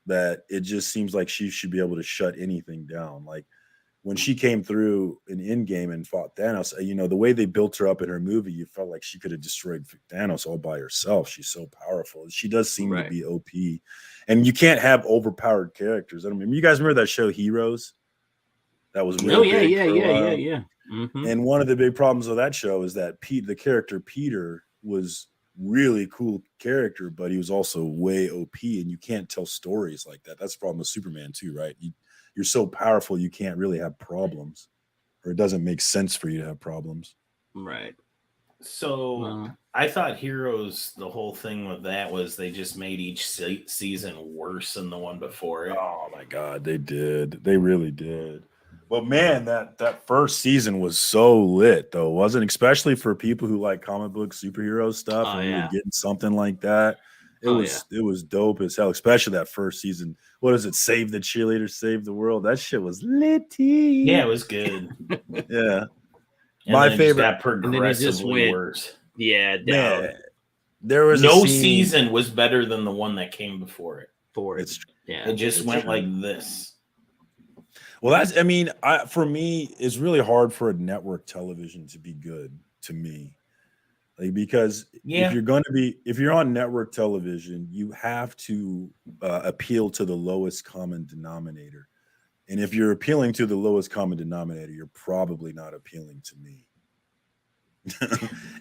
that it just seems like she should be able to shut anything down. Like when she came through in Endgame and fought Thanos, you know, the way they built her up in her movie, you felt like she could have destroyed Thanos all by herself. She's so powerful. She does seem to be OP, and you can't have overpowered characters. I mean, you guys remember that show Heroes? That was really yeah. Mm-hmm. And one of the big problems of that show is that the character Peter was really cool character, but he was also way OP, and you can't tell stories like that. That's the problem with Superman too, right? You're so powerful, you can't really have problems, or it doesn't make sense for you to have problems. Right. So I thought Heroes, the whole thing with that was they just made each season worse than the one before it. Oh my God, they did. They really did. But man, that first season was so lit, though, wasn't it? Especially for people who like comic book superhero stuff, and we were getting something like that. It was dope as hell, especially that first season. What is it? Save the cheerleaders, save the world. That shit was litty. Yeah, it was good. Yeah. And my favorite got progressively worse. Yeah, man, There was no a scene, season was better than the one that came before it. It's Yeah. It just It's went true. like this. well, that's I mean, for me, it's really hard for a network television to be good to me. Like, because Yeah. if you're on network television, you have to appeal to the lowest common denominator. And if you're appealing to the lowest common denominator, you're probably not appealing to me.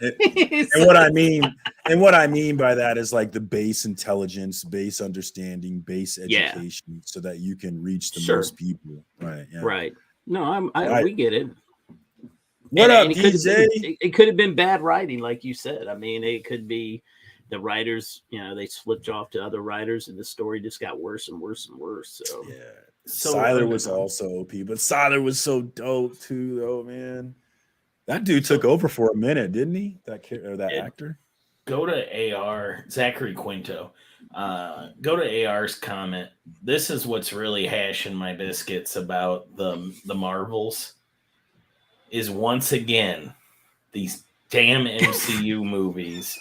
and what I mean by that is like the base intelligence, base understanding, base Yeah. education, so that you can reach the Sure. most people. Right. Yeah. Right. No, Right. we get it. What up, it DJ? It could have been bad writing, like you said. I mean, it could be the writers, they switched off to other writers, and the story just got worse and worse and worse. So Yeah. So Siler was also OP, but Siler was so dope too, though, man. That dude took over for a minute, didn't he? That actor. Go to AR, Zachary Quinto. Go to AR's comment. This is what's really hashing my biscuits about the Marvels. Is once again these damn MCU movies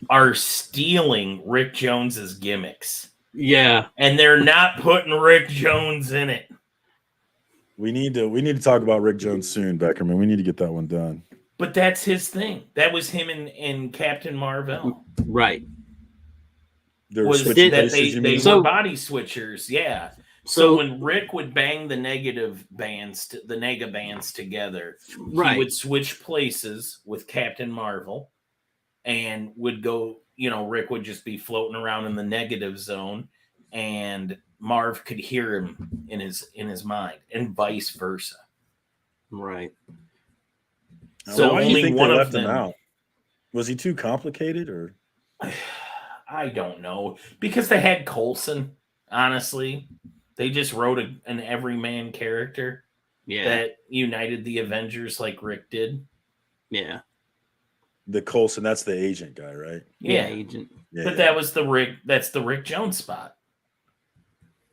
are stealing Rick Jones's gimmicks. Yeah, and they're not putting Rick Jones in it. We need to talk about Rick Jones soon, Beckerman. We need to get that one done. But that's his thing. That was him in Captain Marvel. right. Was that they were body switchers? Yeah. So when Rick would bang the nega bands together, he would switch places with Captain Marvel, and would go. Rick would just be floating around in the negative zone, and Marv could hear him in his mind, and vice versa. Right. So why do you think one they of left them him out? Was he too complicated, or? I don't know, because they had Coulson. Honestly, they just wrote an everyman character that united the Avengers like Rick did. Yeah. The Coulson, that's the agent guy, right? Yeah, agent. Yeah, but that was that's the Rick Jones spot.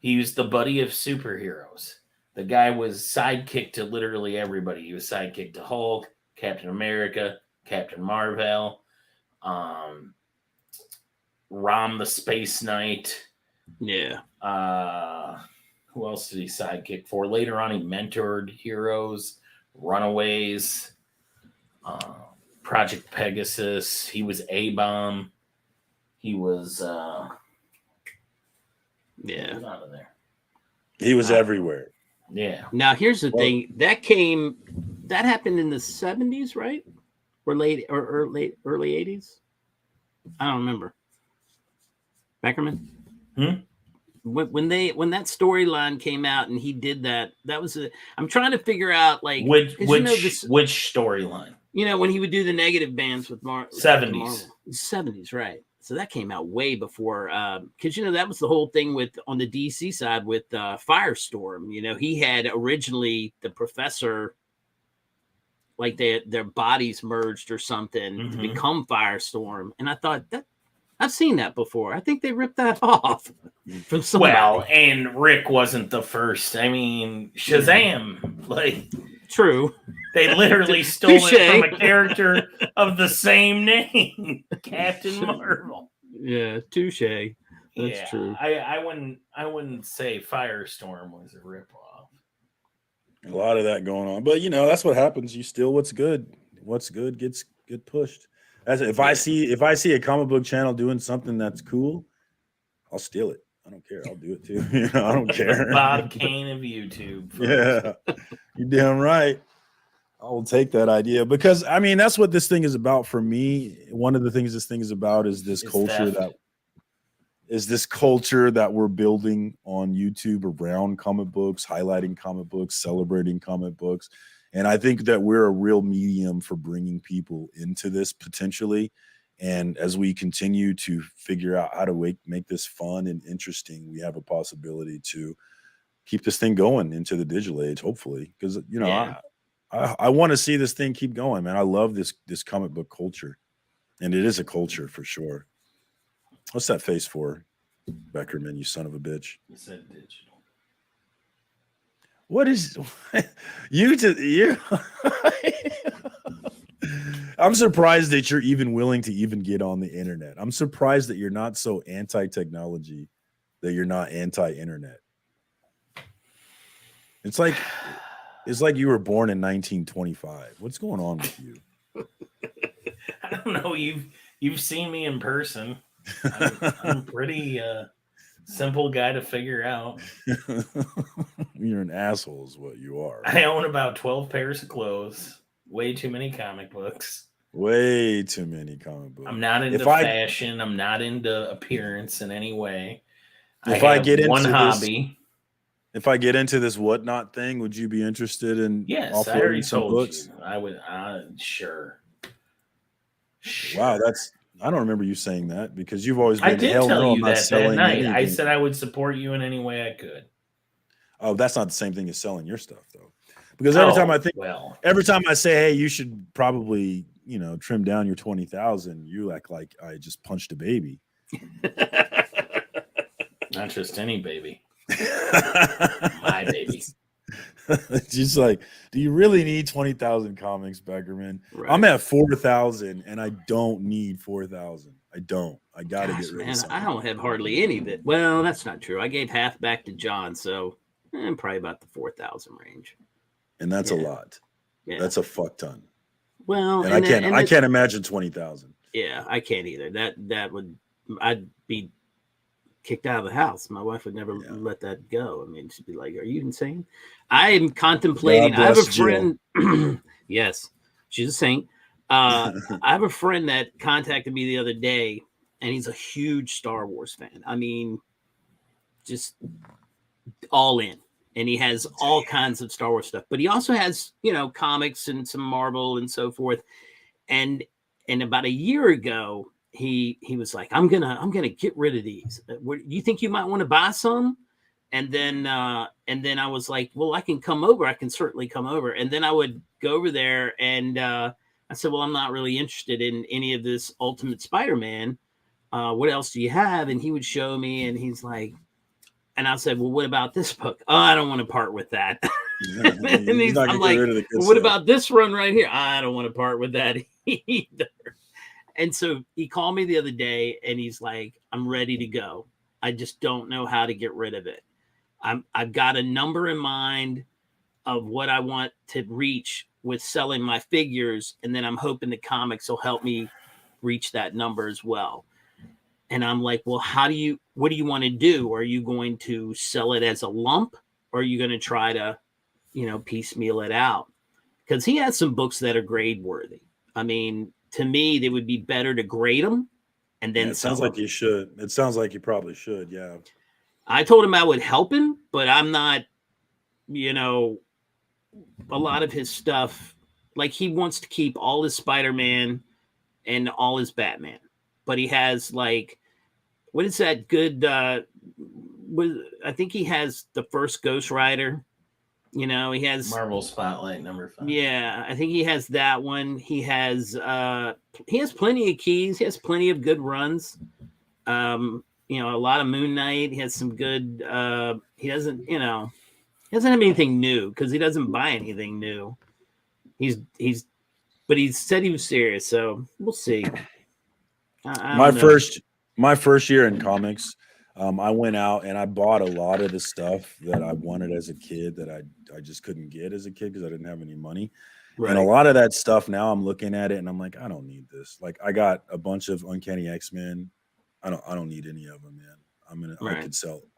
He was the buddy of superheroes. The guy was sidekick to literally everybody. He was sidekick to Hulk, Captain America, Captain Marvel, Rom the Space Knight. Yeah. Who else did he sidekick for? Later on, he mentored heroes, Runaways, Project Pegasus. He was A-Bomb. He was out of there. He was everywhere. Yeah. Now here's the thing. That happened in the 70s, right? Or early 80s? I don't remember. Beckerman? When that storyline came out and he did that was I'm trying to figure out like which storyline? When he would do the negative bands with 70s, right? So that came out way before, because that was the whole thing with on the DC side with Firestorm. He had originally the Professor, like their bodies merged or something to become Firestorm, and I thought that I've seen that before. I think they ripped that off from somebody. Well, and Rick wasn't the first. I mean, Shazam, like true. They literally stole it from a character of the same name, Captain Marvel. Yeah, touche. That's true. I wouldn't say Firestorm was a ripoff. A lot of that going on, but that's what happens. You steal what's good. What's good gets pushed. If I see a comic book channel doing something that's cool, I'll steal it. I don't care. I'll do it too. I don't care. Bob Kane of YouTube. Yeah, you're damn right. I will take that idea because that's what this thing is about for me. One of the things this thing is about is this culture that we're building on YouTube around comic books, highlighting comic books, celebrating comic books. And I think that we're a real medium for bringing people into this potentially. And as we continue to figure out how to make this fun and interesting, we have a possibility to keep this thing going into the digital age, hopefully. Because, I want to see this thing keep going, man. I love this comic book culture. And it is a culture for sure. What's that face for, Beckerman, you son of a bitch? You said digital. What is you? I'm surprised that you're even willing to even get on the internet. I'm surprised that you're not so anti-technology that you're not anti-internet. It's like you were born in 1925. What's going on with you? I don't know. You've seen me in person. I'm pretty simple guy to figure out. You're an asshole is what you are. I own about 12 pairs of clothes. Way too many comic books. Way too many comic books. I'm not into fashion. I'm not into appearance in any way. If I get one into hobby. If I get into this whatnot thing, would you be interested in Yes, I already some told books? you. I would sure. Wow, I don't remember you saying that because you've always been I did tell you that night. Anything. I said I would support you in any way I could. Oh, that's not the same thing as selling your stuff though. Because every time I say, hey, you should probably, trim down your 20,000, you act like I just punched a baby. Not just any baby. My baby. Just like, do you really need 20,000 comics, Beckerman? Right. I'm at 4,000 and I don't need 4,000. I don't. I got to get rid of something. I don't have hardly any of it. Well, that's not true. I gave half back to John, so I'm probably about the 4,000 range. And that's a lot. Yeah. That's a fuck ton. Well, and I can't imagine 20,000. Yeah, I can't either. I'd be kicked out of the house. My wife would never let that go. I mean, she'd be like, "Are you insane?" I am contemplating. I have a friend. Yes, she's a saint. I have a friend that contacted me the other day, and he's a huge Star Wars fan. I mean, just all in. And he has all kinds of Star Wars stuff, but he also has, comics and some Marvel and so forth. And about a year ago, he was like, I'm gonna get rid of these. You think you might want to buy some? And then I was like, well, I can come over. I can certainly come over. And then I would go over there, and I said, well, I'm not really interested in any of this Ultimate Spider-Man. What else do you have? And he would show me, and he's like. And I said, well, what about this book? Oh, I don't want to part with that. Yeah, I'm like, well, what about this run right here? I don't want to part with that either. And so he called me the other day and he's like, I'm ready to go. I just don't know how to get rid of it. I've got a number in mind of what I want to reach with selling my figures. And then I'm hoping the comics will help me reach that number as well. And I'm like, well, what do you want to do? Are you going to sell it as a lump or are you going to try to, piecemeal it out? Because he has some books that are grade worthy. I mean, to me, they would be better to grade them and then it sounds like you should. It sounds like you probably should. Yeah. I told him I would help him, but I'm not, a lot of his stuff, like he wants to keep all his Spider-Man and all his Batman, but he has like, what is that good? I think he has the first Ghost Rider. He has Marvel Spotlight #5. Yeah, I think he has that one. He has plenty of keys. He has plenty of good runs. A lot of Moon Knight. He has some good. He doesn't have anything new because he doesn't buy anything new. But he said he was serious, so we'll see. My first year in comics, I went out and I bought a lot of the stuff that I wanted as a kid that I just couldn't get as a kid because I didn't have any money. Right. And a lot of that stuff now I'm looking at it and I'm like, I don't need this. Like I got a bunch of Uncanny X-Men. I don't need any of them, man.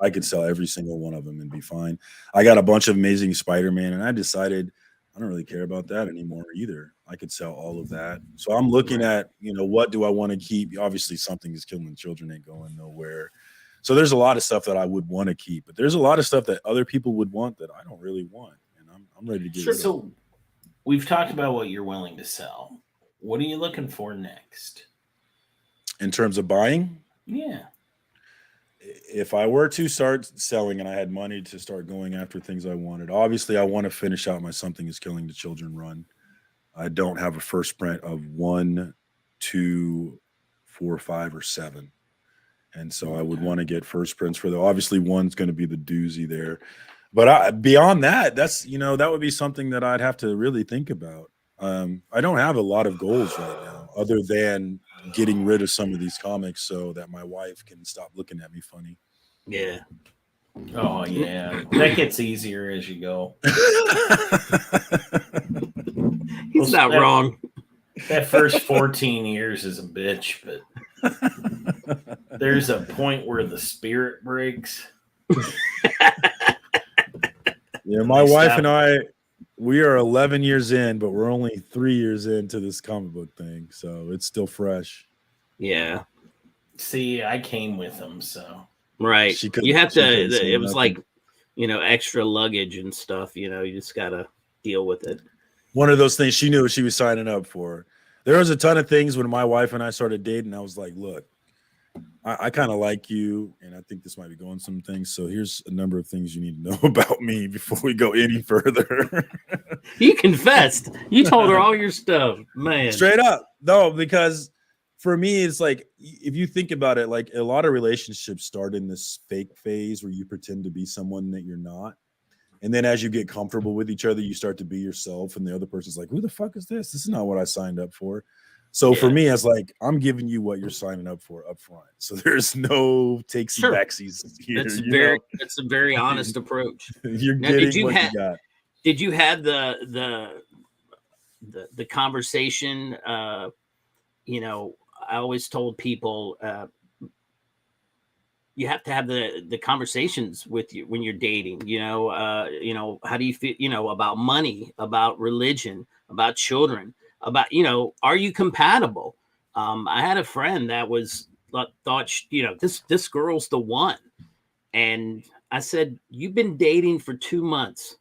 I could sell every single one of them and be fine. I got a bunch of Amazing Spider-Man and I decided I don't really care about that anymore either. I could sell all of that. So I'm looking at, what do I want to keep? Obviously, something is killing children ain't going nowhere. So there's a lot of stuff that I would want to keep, but there's a lot of stuff that other people would want that I don't really want. And I'm ready to get rid of. So we've talked about what you're willing to sell. What are you looking for next? In terms of buying? Yeah. If I were to start selling and I had money to start going after things I wanted, obviously I want to finish out my Something is Killing the Children run. I don't have a first print of 1, 2, 4, 5, or 7. And so I would want to get first prints for obviously one's going to be the doozy there. But beyond that, that's, that would be something that I'd have to really think about. I don't have a lot of goals right now, other than getting rid of some of these comics so that my wife can stop looking at me funny. Yeah. Oh yeah, that gets easier as you go. He's not wrong. That first 14 years is a bitch, but there's a point where the spirit breaks. Yeah, my wife and I, we are 11 years in, but we're only 3 years into this comic book thing, so it's still fresh. Yeah. See, I came with them, so right. You have to. It was like, extra luggage and stuff. You just gotta deal with it. One of those things she knew what she was signing up for. There was a ton of things when my wife and I started dating. I was like, look, I kind of like you, and I think this might be going some things. So here's a number of things you need to know about me before we go any further. You confessed. You told her all your stuff, man. Straight up. No, because for me, it's like, if you think about it, like a lot of relationships start in this fake phase where you pretend to be someone that you're not. And then as you get comfortable with each other, you start to be yourself. And the other person's like, who the fuck is this? This is not what I signed up for. So for me, it's like, I'm giving you what you're signing up for up front. So there's no takes and backsies here. That's a very honest approach. You're getting what you got. Did you have the conversation? I always told people you have to have the conversations with you when you're dating. How do you feel? About money, about religion, about children. About, are you compatible? I had a friend that thought, this girl's the one. And I said, you've been dating for 2 months.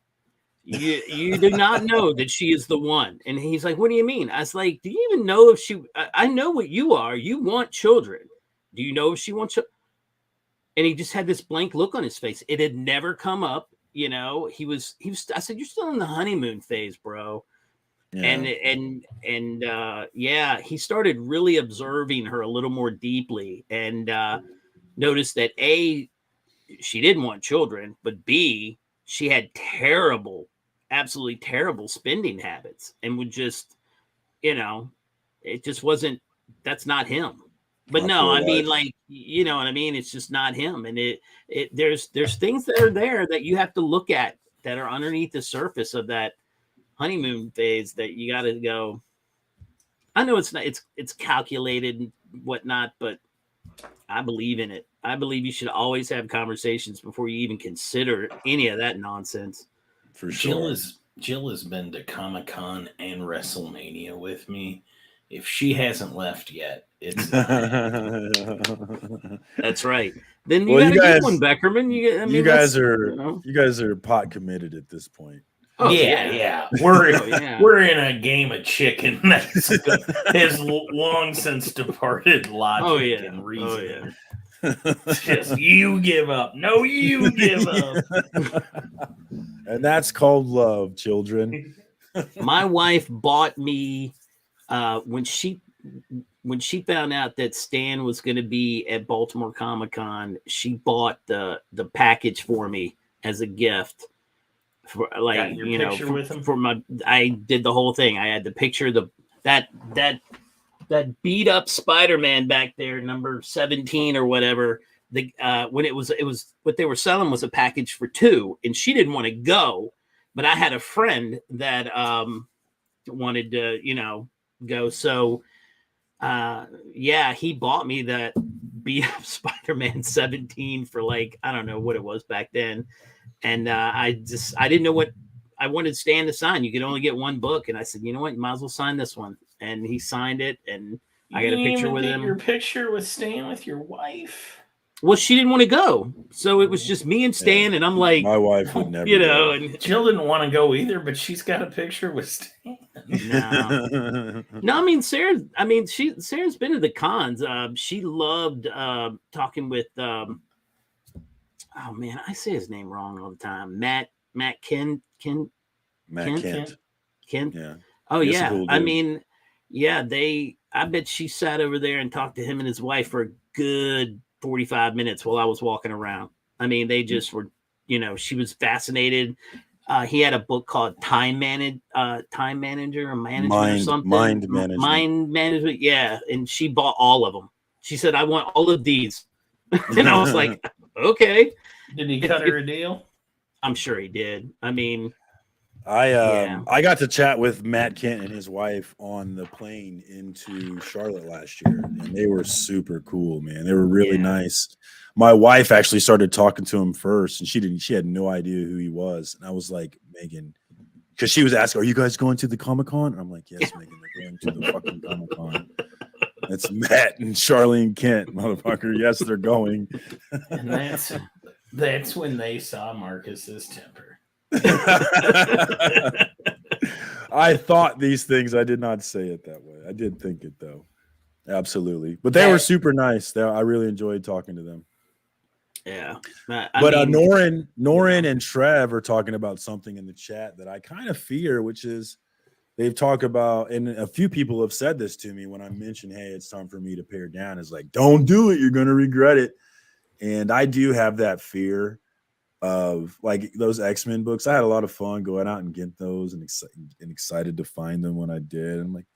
You do not know that she is the one. And he's like, what do you mean? I was like, do you even know if I know what you are. You want children. Do you know if she wants children? And he just had this blank look on his face. It had never come up. He was, I said, you're still in the honeymoon phase, bro. Yeah. And he started really observing her a little more deeply, and noticed that A, she didn't want children, but B, she had absolutely terrible spending habits, and would just, it just wasn't. That's not him. But no, I mean, like, you know what I mean? It's just not him. And there's things that are there that you have to look at that are underneath the surface of that honeymoon phase that you got to go. I know it's not, it's calculated and whatnot, but I believe in it. I believe you should always have conversations before you even consider any of that nonsense. For sure. Jill has been to Comic-Con and WrestleMania with me. If she hasn't left yet, it's That's right. Then you got to get one, Beckerman. You guys are pot committed at this point. Oh, yeah. We're in a game of chicken that has long since departed logic and reason. It's just you give up. No, you give up. And that's called love, children. My wife bought me when she found out that Stan was going to be at Baltimore Comic-Con. She bought the package for me as a gift. For like, I did the whole thing. I had the picture of that beat up Spider-Man back there, number 17 or whatever. When it was what they were selling was a package for 2, and she didn't want to go, but I had a friend that wanted to, go. So he bought me that beat up Spider-Man 17 for like, I don't know what it was back then. And I didn't know what I wanted Stan to sign. You could only get one book. And I said, you know what? You might as well sign this one. And he signed it. And I got a picture with him. Your picture with Stan with your wife? Well, she didn't want to go. So it was just me and Stan. And I'm like, my wife would never go. And Jill didn't want to go either, but she's got a picture with Stan. No, I mean, Sarah's been to the cons. She loved talking with oh man, I say his name wrong all the time. Matt Kent. Yeah. Oh yeah. Cool, I mean, yeah, I bet she sat over there and talked to him and his wife for a good 45 minutes while I was walking around. I mean, they just were, she was fascinated. He had a book called Time Manager or Management or something. Mind management. Mind Management, yeah. And she bought all of them. She said, "I want all of these," and I was like, "Okay." Did he cut her a deal? I'm sure he did. I mean, I got to chat with Matt Kent and his wife on the plane into Charlotte last year, and they were super cool, man. They were really nice. My wife actually started talking to him first, and she had no idea who he was. And I was like, Megan, because she was asking, "Are you guys going to the Comic-Con?" I'm like, "Yes, Megan, they're going to the fucking Comic-Con." It's Matt and Charlene Kent, motherfucker. Yes, they're going. And that's when they saw Marcus's temper. I thought these things. I did not say it that way. I did think it though. Absolutely. But they were super nice. I really enjoyed talking to them. Yeah. Norin and Trev are talking about something in the chat that I kind of fear, which is they've talked about, and a few people have said this to me when I mentioned, hey, it's time for me to pare down. It's like, don't do it. You're going to regret it. And I do have that fear of like those X-Men books. I had a lot of fun going out and getting those and excited to find them when I did. I'm like,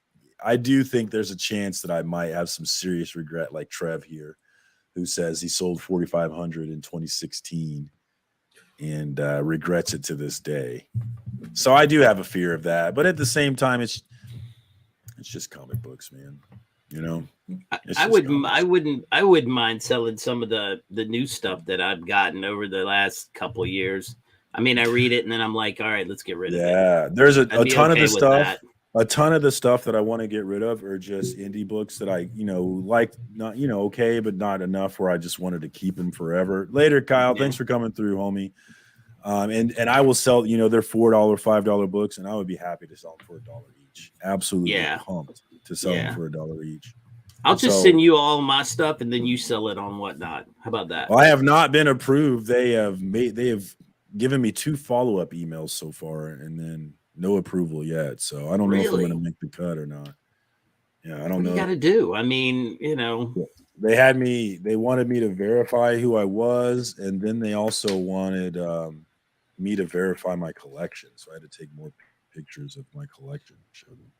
I do think there's a chance that I might have some serious regret, like Trev here, who says he sold 4,500 in 2016 and regrets it to this day. So I do have a fear of that, but at the same time, it's just comic books, man. You know, I wouldn't mind selling some of the new stuff that I've gotten over the last couple of years. I mean, I read it and then I'm like, all right, let's get rid of it. Yeah, there's a ton of the stuff. That. A ton of the stuff that I want to get rid of are just indie books that I, like, not, okay, but not enough where I just wanted to keep them forever. Later, Kyle, thanks for coming through, homie. And I will sell, they're $4, $5 books, and I would be happy to sell them for $1 each. Absolutely pumped to sell them for $1 each. I'll just send you all my stuff and then you sell it on Whatnot. How about that? Well, I have not been approved. They have given me 2 follow-up emails so far, and then no approval yet. So I don't know if I'm going to make the cut or not. Yeah, I don't know. What you got to do? I mean, they wanted me to verify who I was, and then they also wanted me to verify my collection. So I had to take more pictures of my collection. Show them.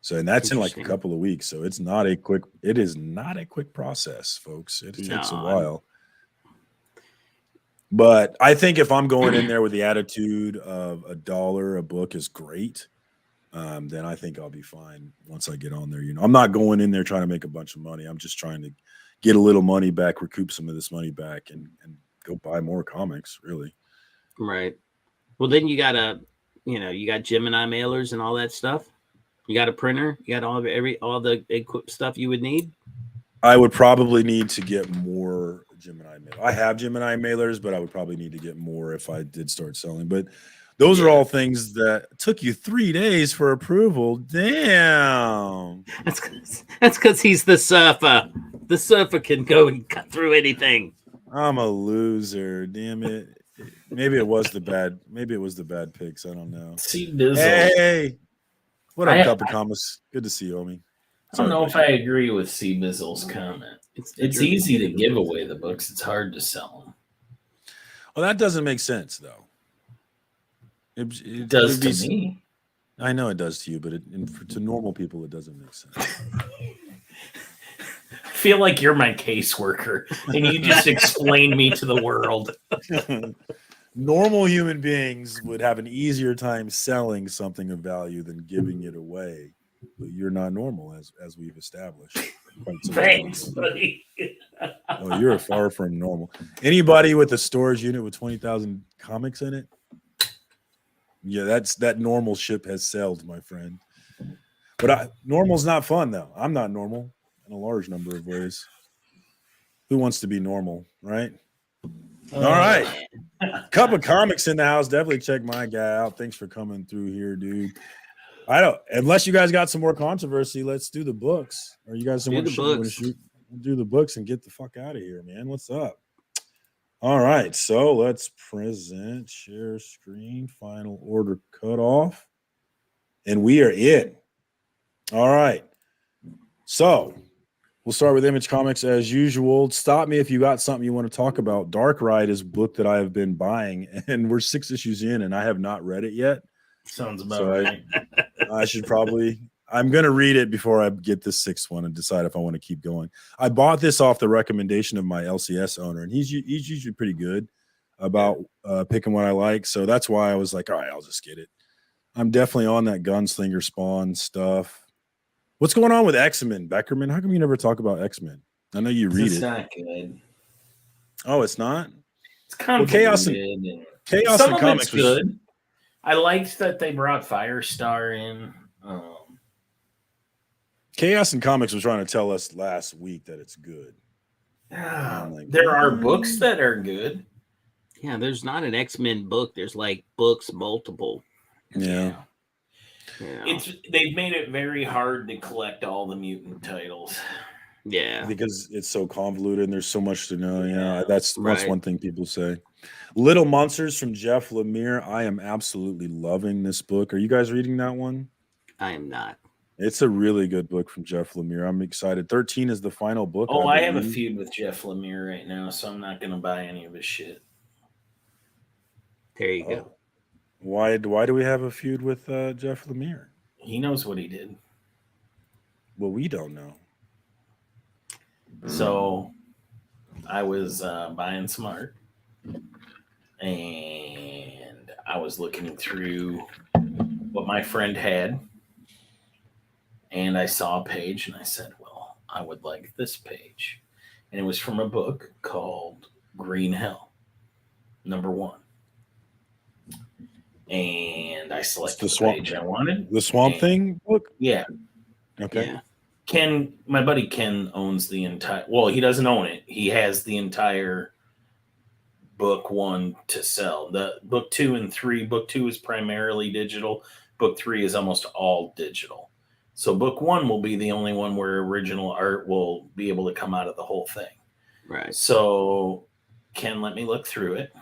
So, and that's in like a couple of weeks. So it is not a quick process, folks. It takes a while. But I think if I'm going in there with the attitude of $1 a book is great, then I think I'll be fine once I get on there. I'm not going in there trying to make a bunch of money. I'm just trying to get a little money back, recoup some of this money back, and go buy more comics, really. Right. Well, then you got you got Gemini mailers and all that stuff. You got a printer. You got all the stuff you would need. I would probably need to get more Gemini mailers. I have Gemini mailers, but I would probably need to get more if I did start selling. But those are all things that took you 3 days for approval. Damn. That's because he's the surfer. The surfer can go and cut through anything. I'm a loser. Damn it. Maybe it was the bad picks. I don't know. Hey. What up, Cup of Commas? Good to see you, homie. I don't know if I agree with C. Bizzle's comment. It's easy to give away the books. It's hard to sell them. Well, that doesn't make sense, though. It does to me. I know it does to you, but to normal people, it doesn't make sense. I feel like you're my caseworker, and you just explain me to the world. Normal human beings would have an easier time selling something of value than giving it away. But you're not normal, as we've established. Thanks, buddy. Oh, you're far from normal. Anybody with a storage unit with 20,000 comics in it? Yeah, that normal ship has sailed, my friend. But normal's not fun, though. I'm not normal in a large number of ways. Who wants to be normal, right? All right. Cup of Comics in the house. Definitely check my guy out. Thanks for coming through here, dude. Unless you guys got some more controversy, let's do the books. Or you guys want to shoot? We'll do the books and get the fuck out of here, man. What's up? All right. So let's present, share screen, final order cutoff. And we are in. All right. So We'll start with Image Comics as usual. Stop me if you got something you want to talk about. Dark Ride is a book that I have been buying, and we're 6 issues in, and I have not read it yet. Sounds about So right. I should probably. I'm going to read it before I get the 6th one and decide if I want to keep going. I bought this off the recommendation of my LCS owner, and he's usually pretty good about picking what I like. So that's why I was like, all right, I'll just get it. I'm definitely on that Gunslinger Spawn stuff. What's going on with X-Men, Beckerman? How come you never talk about X-Men? I know you read It's it. not good. Oh, it's not? It's convoluted. Chaos Some and of Comics it's good. I liked that they brought Firestar in. Chaos and Comics was trying to tell us last week that it's good. Like, there are books that are good. Yeah, there's not an X-Men book. There's like books multiple. Yeah. They've made it very hard to collect all the mutant titles. Yeah. Because it's so convoluted and there's so much to know. Yeah, that's one thing people say. Little Monsters from Jeff Lemire. I am absolutely loving this book. Are you guys reading that one? I am not. It's a really good book from Jeff Lemire. I'm excited. 13 is the final book. Oh, I have a feud with Jeff Lemire right now, so I'm not going to buy any of his shit. There you go. Why do we have a feud with Jeff Lemire? He knows what he did. Well, we don't know. So I was buying some art, and I was looking through what my friend had, and I saw a page, and I said, well, I would like this page. And it was from a book called Green Hell, #1. And I selected the page I wanted. The Swamp Thing book? Yeah. Okay. Yeah. My buddy Ken owns the entire, well, he doesn't own it. He has the entire book 1 to sell. The book 2 and 3, book 2 is primarily digital. Book 3 is almost all digital. So book 1 will be the only one where original art will be able to come out of the whole thing. Right. So Ken let me look through it.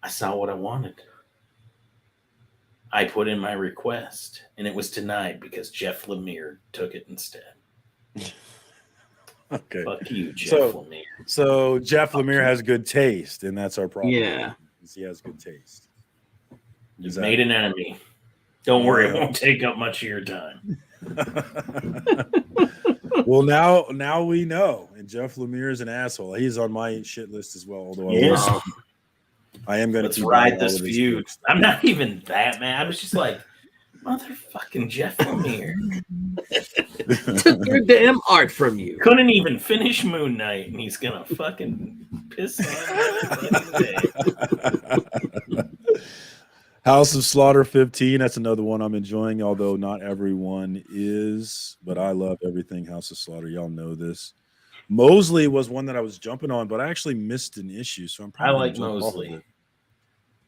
I saw what I wanted. I put in my request, and it was denied because Jeff Lemire took it instead. Okay. Fuck you, Jeff Lemire. So Jeff Lemire has good taste, and that's our problem. Yeah. He has good taste. You've made an enemy. Don't worry, it won't take up much of your time. Well, now we know. And Jeff Lemire is an asshole. He's on my shit list as well, although I am going to ride this feud. I'm not even that mad. I was just like, motherfucking Jeff Lemire. Took your damn art from you. Couldn't even finish Moon Knight, and he's going to fucking piss on me. House of Slaughter 15. That's another one I'm enjoying, although not everyone is. But I love everything House of Slaughter. Y'all know this. Mosley was one that I was jumping on, but I actually missed an issue, so I'm probably I like Mosley.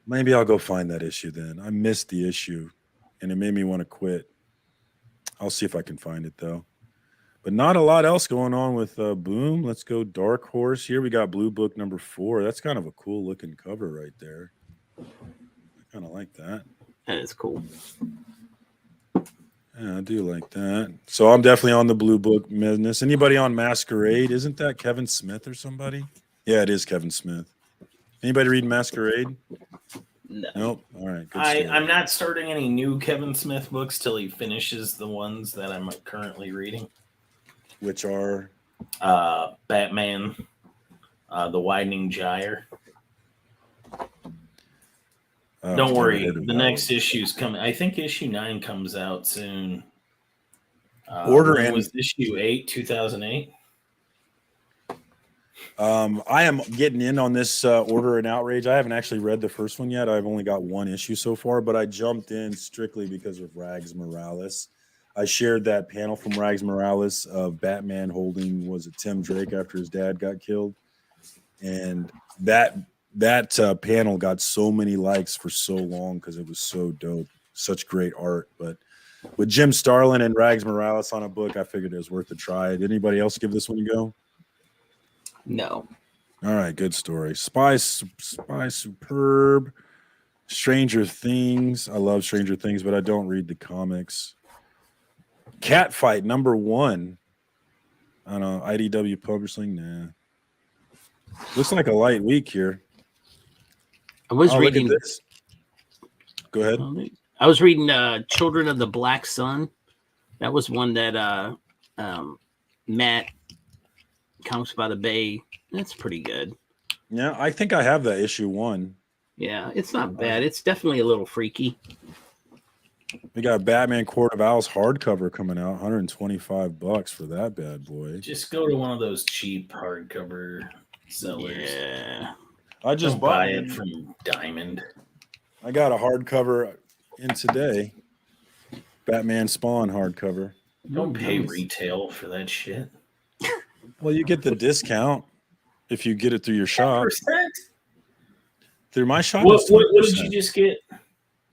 Maybe I'll go find that issue then. I missed the issue, and it made me want to quit. I'll see if I can find it though. But not a lot else going on with Boom. Let's go Dark Horse. Here we got Blue Book #4. That's kind of a cool looking cover right there. I kind of like that. That is cool. Yeah, I do like that. So I'm definitely on the Blue Book business. Anybody on Masquerade? Isn't that Kevin Smith or somebody? Yeah, it is Kevin Smith. Anybody read Masquerade? No. Nope. All right. I'm not starting any new Kevin Smith books till he finishes the ones that I'm currently reading. Which are? Batman, The Widening Gyre. Don't worry, the next issue's coming. I think issue 9 comes out soon. Was issue 8, 2008? I am getting in on this Order and Outrage. I haven't actually read the first one yet. I've only got one issue so far, but I jumped in strictly because of Rags Morales. I shared that panel from Rags Morales of Batman holding, was it Tim Drake after his dad got killed? And that panel got so many likes for so long because it was so dope, such great art. But with Jim Starlin and Rags Morales on a book, I figured it was worth a try. Did anybody else give this one a go? No. All right, good story. Spy Superb. Stranger Things. I love Stranger Things, but I don't read the comics. Catfight #1. I don't know. IDW Publishing, nah. Looks like a light week here. I was reading. Look at this. Go ahead. I was reading Children of the Black Sun. That was one that Matt Comics by the Bay. That's pretty good. Yeah, I think I have that issue 1. Yeah, it's not bad. It's definitely a little freaky. We got Batman Court of Owls hardcover coming out, $125 for that bad boy. Just go to one of those cheap hardcover sellers. Yeah. I just buy it from Diamond. I got a hardcover in today. Batman Spawn hardcover. Don't pay retail for that shit. Well, you get the discount if you get it through your shop. 10%? Through my shop. What did you just get?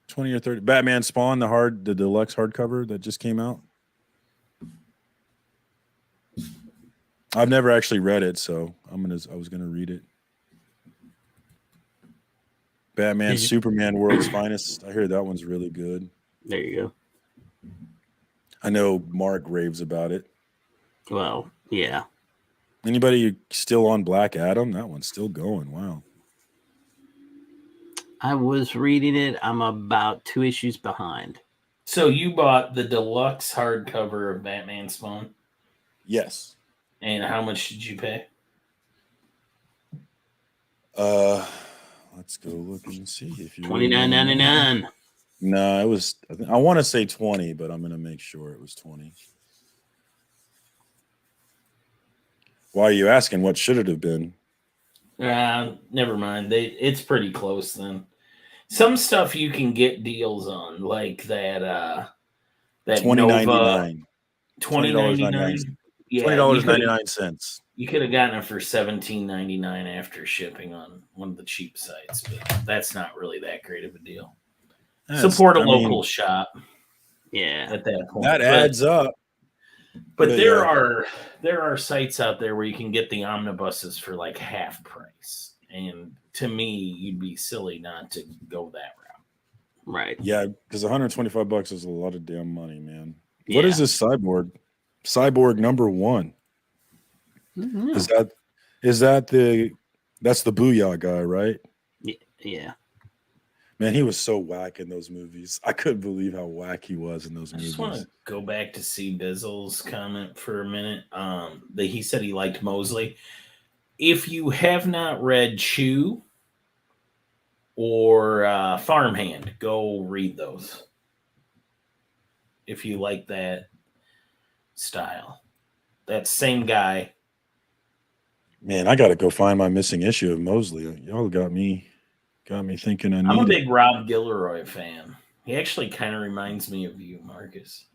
20 or 30. Batman Spawn, the deluxe hardcover that just came out. I've never actually read it, so I was gonna read it. Batman Superman World's Finest. I hear that one's really good. There you go. I know Mark raves about it. Well, yeah. Anybody still on Black Adam? That one's still going. Wow. I was reading it. I'm about 2 issues behind. So you bought the deluxe hardcover of Batman Spawn? Yes. And how much did you pay? Let's go look and see if you $29.99. No, it was. I want to say 20, but I'm gonna make sure it was 20. Why are you asking? What should it have been? Never mind. It's pretty close then. Some stuff you can get deals on, like that $20.99. $20.99. Yeah, $20.99. You could have gotten it for $17.99 after shipping on one of the cheap sites, but that's not really that great of a deal. Support a local shop. Yeah, at that point. That adds up. But there are sites out there where you can get the omnibuses for like half price. And to me, you'd be silly not to go that route. Right. Yeah, because $125 is a lot of damn money, man. Yeah. What is this cyborg? Cyborg number 1. Mm-hmm. That's the Booyah guy, right? Yeah. Man, he was so whack in those movies. I couldn't believe how whack he was in those movies. I just want to go back to C. Bizzle's comment for a minute. He said he liked Mosley. If you have not read Chew or Farmhand, go read those. If you like that style. That same guy. Man, I got to go find my missing issue of Mosley. Y'all got me thinking I'm a big Rob Gilroy fan. He actually kind of reminds me of you, Marcus.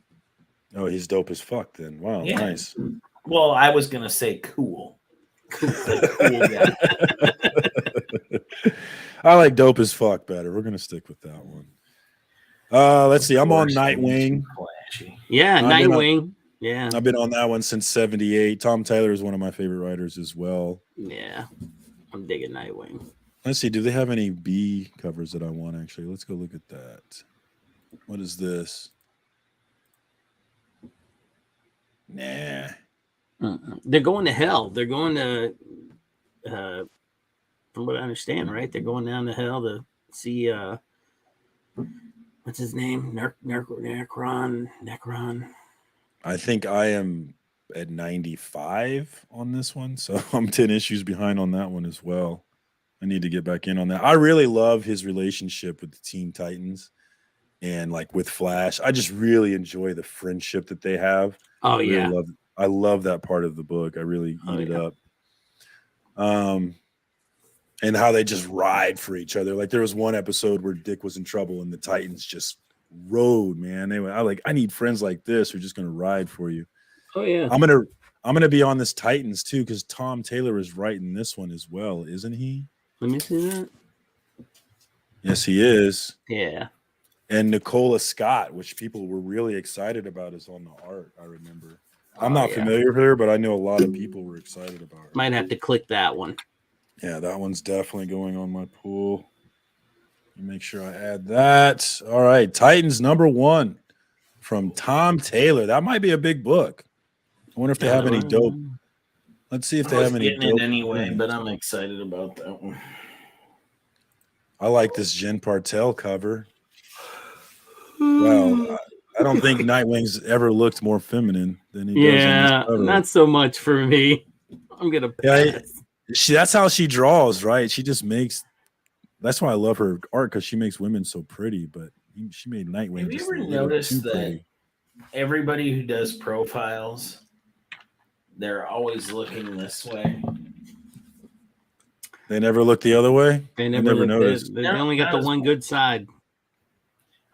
Oh, he's dope as fuck then. Wow, yeah. Nice. Well, I was going to say cool. Cool guy. I like dope as fuck better. We're going to stick with that one. Let's see. I'm on Nightwing. Yeah, Nightwing. Yeah. I've been on that one since 78. Tom Taylor is one of my favorite writers as well. Yeah. I'm digging Nightwing. Let's see. Do they have any B covers that I want, actually? Let's go look at that. What is this? Nah. They're going to hell. They're going to, from what I understand, right? They're going down to hell to see, what's his name? Necron. I think I am at 95 on this one, so I'm 10 issues behind on that one as well. I need to get back in on that. I really love his relationship with the Teen Titans and like with Flash. I just really enjoy the friendship that they have. Oh, yeah. I love that part of the book. I really eat it up. And how they just ride for each other. Like there was one episode where Dick was in trouble and the Titans just rode, man. They went, I need friends like this who are just going to ride for you. Oh yeah. I'm gonna be on this Titans too because Tom Taylor is writing this one as well, isn't he? Let me see that. Yes, he is. Yeah. And Nicola Scott, which people were really excited about, is on the art. I remember. I'm not familiar with her, but I know a lot of people were excited about her. Might have to click that one. Yeah, that one's definitely going on my pool. Make sure I add that. All right, Titans number 1 from Tom Taylor. That might be a big book. I wonder if they have any dope. Let's see if they I was have any getting dope. it anyway, variants. but I'm excited about that one. I like this Jen Partel cover. Well, I don't think Nightwing's ever looked more feminine than he does on this cover. Not so much for me. I'm gonna pass. That's how she draws, right? She just makes. That's why I love her art, because she makes women so pretty. But she made Nightwing. Have you just ever a little noticed too that pretty. everybody who does profiles, they're always looking this way? They never look the other way. They never noticed. They only got the one good side.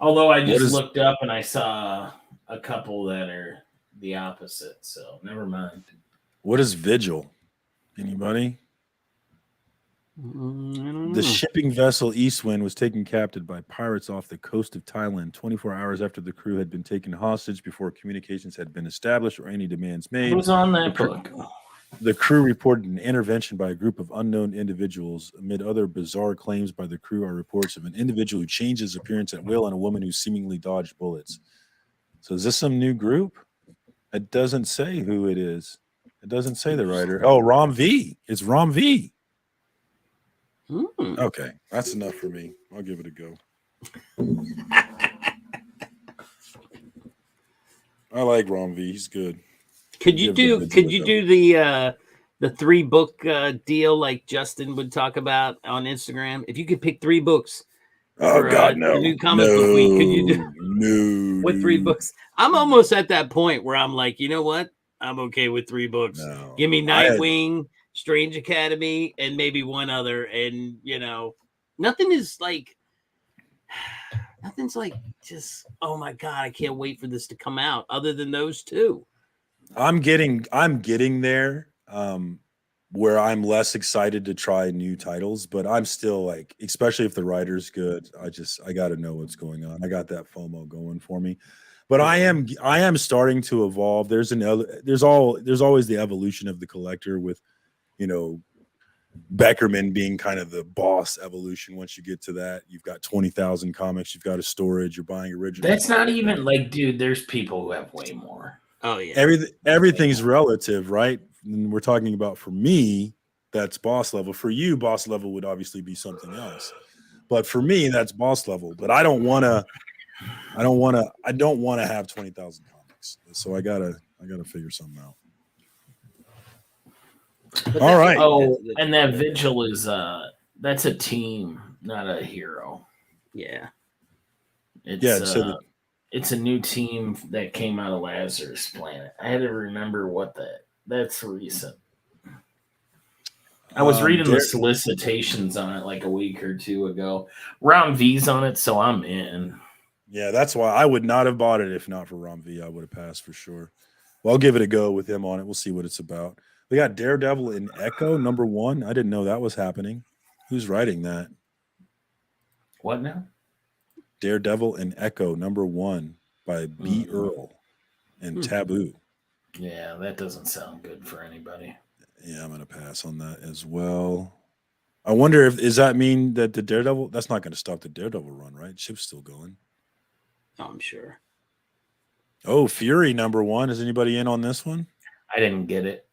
Although I just looked up and I saw a couple that are the opposite, so never mind. What is Vigil? Anybody? I don't The know. shipping vessel Eastwind was taken captive by pirates off the coast of Thailand 24 hours after the crew had been taken hostage, before communications had been established or any demands made. Who's on that book? The crew reported an intervention by a group of unknown individuals. Amid other bizarre claims by the crew are reports of an individual who changed his appearance at will and a woman who seemingly dodged bullets. So is this some new group? It doesn't say who it is. It doesn't say the writer. Oh, Rom V. It's Rom V. Okay, that's enough for me. I'll give it a go. I like Rom V. He's good. Could you do the 3-book deal like Justin would talk about on Instagram? If you could pick 3 books. Oh God, no! The new comic book week. Could you do with 3 books? I'm almost at that point where I'm like, you know what? I'm okay with 3 books. No, give me Nightwing, Strange Academy, and maybe one other. And nothing's like just, oh my God, I can't wait for this to come out. Other than those 2. I'm getting there. Where I'm less excited to try new titles, but I'm still like, especially if the writer's good, I got to know what's going on. I got that FOMO going for me, but I am starting to evolve. There's always the evolution of the collector with, Beckerman being kind of the boss evolution. Once you get to that, you've got 20,000 comics, you've got a storage, you're buying original. That's not even like, dude, there's people who have way more. Oh yeah. Everything's relative, right? And we're talking about, for me, that's boss level. For you, boss level would obviously be something else. But for me, that's boss level. But I don't want to have 20,000 comics. So I gotta figure something out. All right. Oh, and that Vigil is that's a team, not a hero. Yeah. It's a new team that came out of Lazarus Planet. I had to remember what that's recent. I was reading the solicitations on it like a week or 2 ago. Rom V's on it, so I'm in. Yeah, that's why I would not have bought it if not for Rom V. I would have passed for sure. Well, I'll give it a go with him on it. We'll see what it's about. We got Daredevil in Echo #1. I didn't know that was happening. Who's writing that? What now? Daredevil in Echo #1 by B. Earl and Taboo. Yeah, that doesn't sound good for anybody. Yeah, I'm going to pass on that as well. I wonder does that mean that the Daredevil, that's not going to stop the Daredevil run, right? Ship's still going. Oh, I'm sure. Oh, Fury #1. Is anybody in on this one? I didn't get it.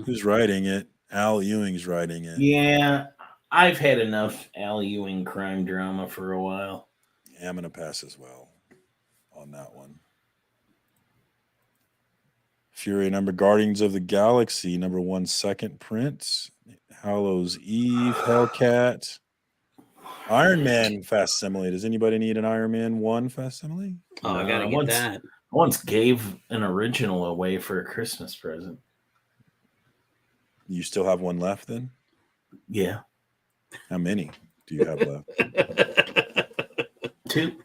Who's writing it? Al Ewing's writing it. Yeah, I've had enough Al Ewing crime drama for a while. Yeah, I'm going to pass as well on that one. Fury Guardians of the Galaxy #1 second print. Hallows Eve, Hellcat. Iron Man facsimile. Does anybody need an Iron Man 1 facsimile? Oh, I gotta get that. I once gave an original away for a Christmas present. You still have one left then? Yeah. How many do you have left? 2.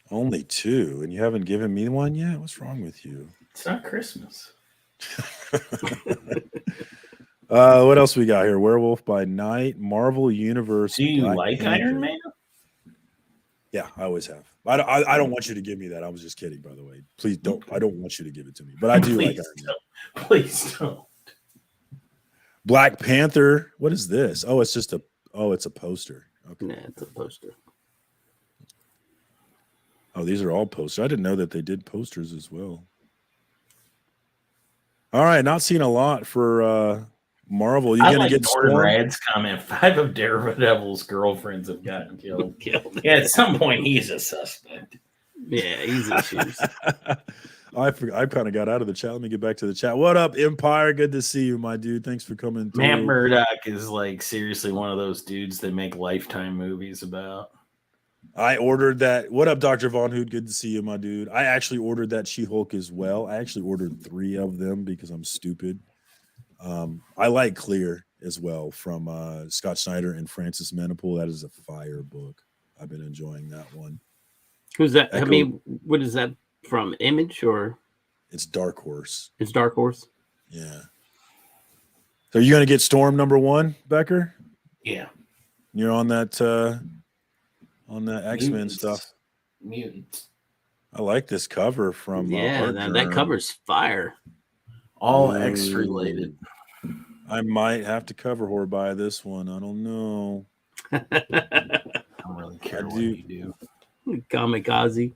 Only 2, and you haven't given me one yet? What's wrong with you? It's not Christmas. What else we got here? Werewolf by Night, Marvel Universe. Do you Black like Panther. Iron Man? Yeah, I always have. I don't want you to give me that. I was just kidding, by the way. Please don't. I don't want you to give it to me, but I do like Iron Man. Please don't. Black Panther. What is this? Oh, it's just it's a poster. Okay. Yeah, it's a poster. Oh, these are all posters. I didn't know that they did posters as well. All right, not seeing a lot for Marvel. You I gonna like get Gordon Storm? Rad's comment. 5 of Daredevil's girlfriends have gotten killed. Yeah, at some point he's a suspect. Yeah, he's issues. I kind of got out of the chat. Let me get back to the chat. What up, Empire? Good to see you, my dude. Thanks for coming through. Matt Murdock is like seriously one of those dudes they make Lifetime movies about. I ordered that. What up, Dr. Von Hood? Good to see you, my dude. I actually ordered that She-Hulk as well. I actually ordered 3 of them because I'm stupid. I like Clear as well from Scott Snyder and Francis Manapul. That is a fire book. I've been enjoying that one. Who's that? Echo. I mean, what is that from? Image or? It's Dark Horse. It's Dark Horse. Yeah. So are you gonna get Storm #1, Becker? Yeah. You're on that X-Men stuff. Mutants. I like this cover from that cover's fire. All X related. I might have to cover whore buy this one. I don't know. I don't really care what you do. Kamikaze.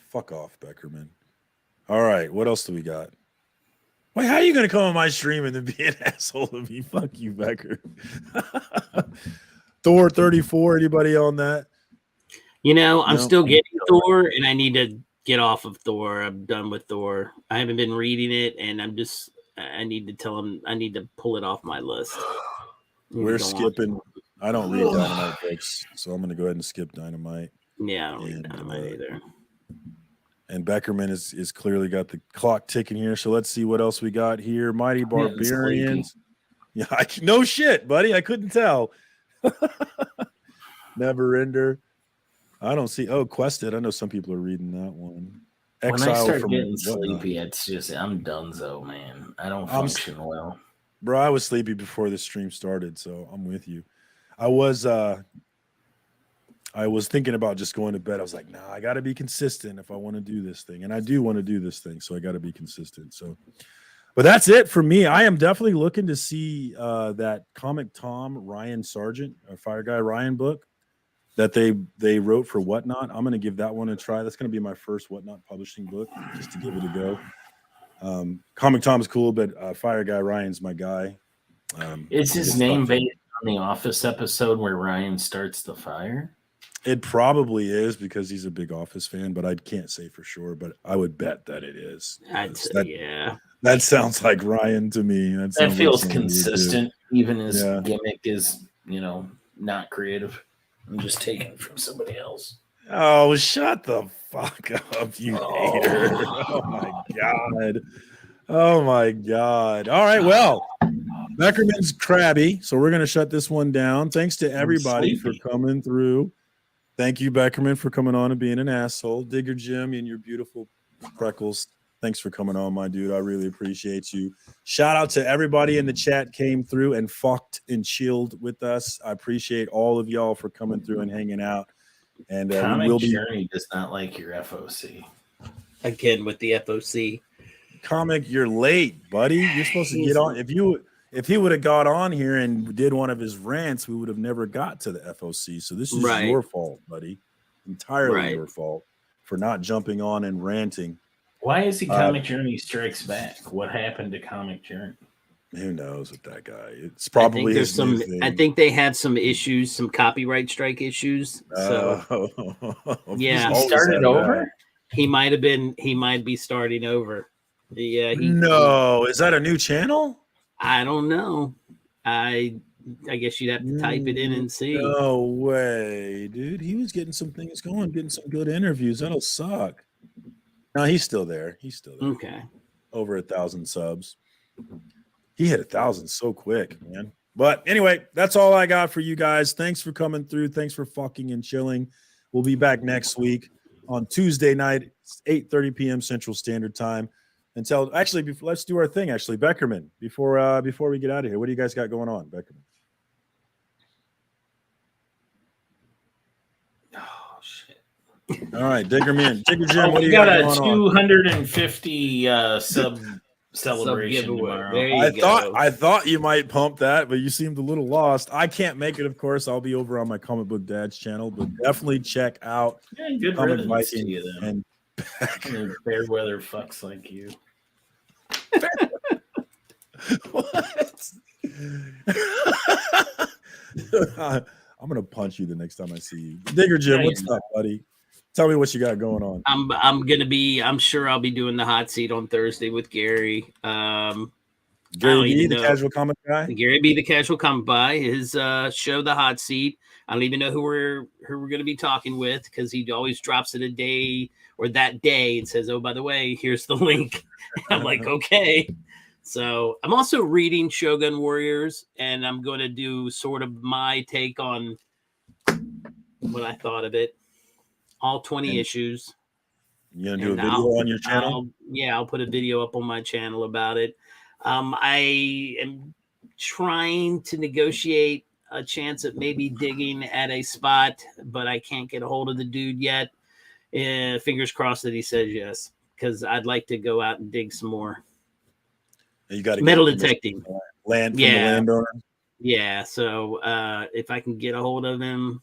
Fuck off, Beckerman. All right, what else do we got? Wait, how are you going to come on my stream and then be an asshole to me? Fuck you, Becker. Thor 34, anybody on that? You know, I'm still getting Thor, and I need to get off of Thor. I'm done with Thor. I haven't been reading it, and I need to tell him I need to pull it off my list. We're skipping. I don't read Dynamite books, so I'm going to go ahead and skip Dynamite. Yeah, I don't read Dynamite either. And Beckerman is clearly got the clock ticking here. So let's see what else we got here. Mighty Barbarians. Yeah, no shit, buddy. I couldn't tell. Never Ender. I don't see. Quested. I know some people are reading that one. Exile when I start getting sleepy, it's just I'm donezo, man. I don't function well. Bro, I was sleepy before the stream started, so I'm with you. I was thinking about just going to bed. I was like, nah, I got to be consistent if I want to do this thing. And I do want to do this thing, so I got to be consistent. So, but that's it for me. I am definitely looking to see that Comic Tom Ryan Sargent, Fire Guy Ryan book that they wrote for Whatnot. I'm going to give that one a try. That's going to be my first Whatnot publishing book, just to give it a go. Comic Tom's cool, but Fire Guy Ryan's my guy. Is his name based on the Office episode where Ryan starts the fire? It probably is because he's a big Office fan, but I can't say for sure. But I would bet that it is. Yeah. That sounds like Ryan to me. That feels consistent, even his gimmick is, not creative. I'm just taking it from somebody else. Oh, shut the fuck up, you hater. Oh my God. Oh my God. All right. Well, Beckerman's crabby, so we're gonna shut this one down. Thanks to everybody for coming through. Thank you, Beckerman, for coming on and being an asshole. Digger Jim and your beautiful freckles. Thanks for coming on, my dude. I really appreciate you. Shout out to everybody in the chat came through and fucked and chilled with us. I appreciate all of y'all for coming through and hanging out. And Comic Journey does not like your FOC. Again with the FOC. Comic, you're late, buddy. You're supposed to get on. If he would have got on here and did one of his rants, we would have never got to the FOC. So this is your fault, buddy. Entirely your fault for not jumping on and ranting. Why is he Comic Journey Strikes Back? What happened to Comic Journey? Who knows with that guy? It's probably his new thing. I think they had some issues, some copyright strike issues. So yeah, he started over. He might be starting over. Yeah. Is that a new channel? I don't know. I guess you'd have to type it in and see. No way, dude. He was getting some things going, getting some good interviews. That'll suck. No, he's still there. Okay. Over 1,000 subs. He hit 1,000 so quick, man. But anyway, that's all I got for you guys. Thanks for coming through. Thanks for fucking and chilling. We'll be back next week on Tuesday night, 8:30 p.m. Central Standard Time. Let's do our thing. Actually, Beckerman, before we get out of here, what do you guys got going on, Beckerman? Oh shit! All right, Digger Jim. What do you got? A 250 sub celebration tomorrow. I thought you might pump that, but you seemed a little lost. I can't make it, of course. I'll be over on my Comic Book Dad's channel, but definitely check out good Comic Viking and fair weather fucks like you. What? I'm gonna punch you the next time I see you. Digger Jim, No, what's up, buddy? Tell me what you got going on. I'm sure I'll be doing the hot seat on Thursday with Gary. Gary B, the casual comic guy. Gary B, the casual comic by his show, The Hot Seat. I don't even know who we're going to be talking with because he always drops it a day or that day and says, "Oh, by the way, here's the link." I'm like, okay. So I'm also reading Shogun Warriors, and I'm going to do sort of my take on what I thought of it. All 20 issues. You gonna do a video on your channel? I'll put a video up on my channel about it. I am trying to negotiate a chance at maybe digging at a spot, but I can't get a hold of the dude yet. Fingers crossed that he says yes, because I'd like to go out and dig some more. You got to metal detecting land from the landowner. Yeah, so if I can get a hold of him,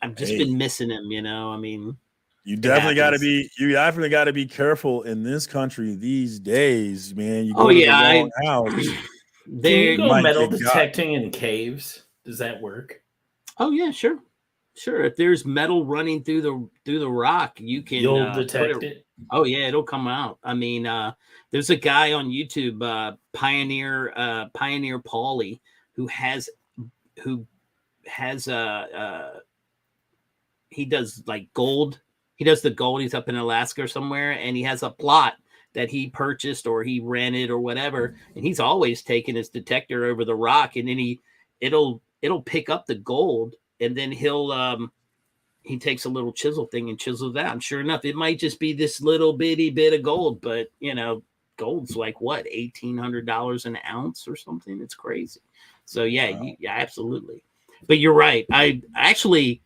I've just been missing him. I mean. You definitely got to be careful in this country these days, man. You go to the wrong house. Can you go metal detecting in caves? Does that work? Oh yeah, sure. If there's metal running through the rock, you'll detect it. Oh yeah, it'll come out. I mean, there's a guy on YouTube, Pioneer Pauly, who has he does like gold. He does the gold. He's up in Alaska or somewhere, and he has a plot that he purchased or he rented or whatever. And he's always taking his detector over the rock, and then it'll pick up the gold, and then he takes a little chisel thing and chisels that. And sure enough, it might just be this little bitty bit of gold, but gold's like what, $1,800 an ounce or something. It's crazy. So yeah, wow. Yeah, absolutely. But you're right. I actually.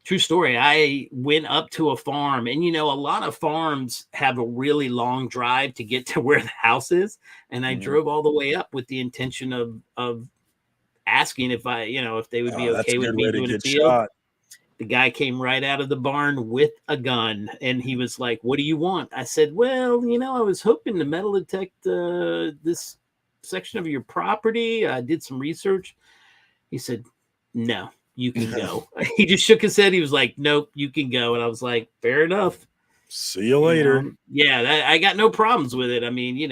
True story. I went up to a farm, and a lot of farms have a really long drive to get to where the house is. And I drove all the way up with the intention of asking if they would be okay with me doing a deal. The guy came right out of the barn with a gun, and he was like, "What do you want?" I said, "Well, I was hoping to metal detect this section of your property. I did some research." He said, "No. You can go." He just shook his head. He was like, "Nope, you can go." And I was like, "Fair enough. See you later." Yeah, I got no problems with it. I mean,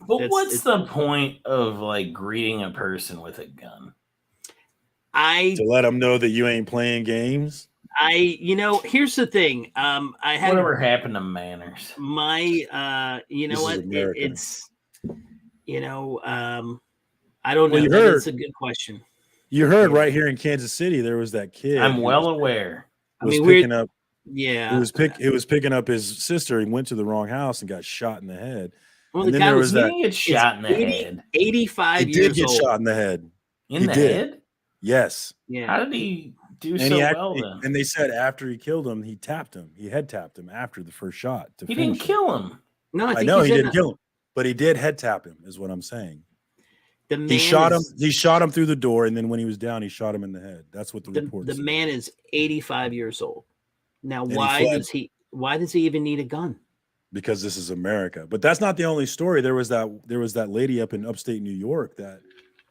But what's the point of like greeting a person with a gun? To let them know that you ain't playing games. Here's the thing. I had whatever happened to manners. My, this what? It's, I don't know. That's a good question. You heard right here in Kansas City, there was that kid. I'm well aware. He was picking up his sister. He went to the wrong house and got shot in the head. Well, and then there was that shot in the head. 85 years old. He did get shot in the head. In the head? Yes. Yeah. How did he do so well then? And they said after he killed him, he tapped him. He head tapped him after the first shot. He didn't kill him. No, I know he didn't kill him, but he did head tap him. Is what I'm saying. He shot him through the door, and then when he was down, he shot him in the head. That's what the report said. The man is 85 years old. Now, why does he even need a gun? Because this is America. But that's not the only story. There was that lady up in upstate New York that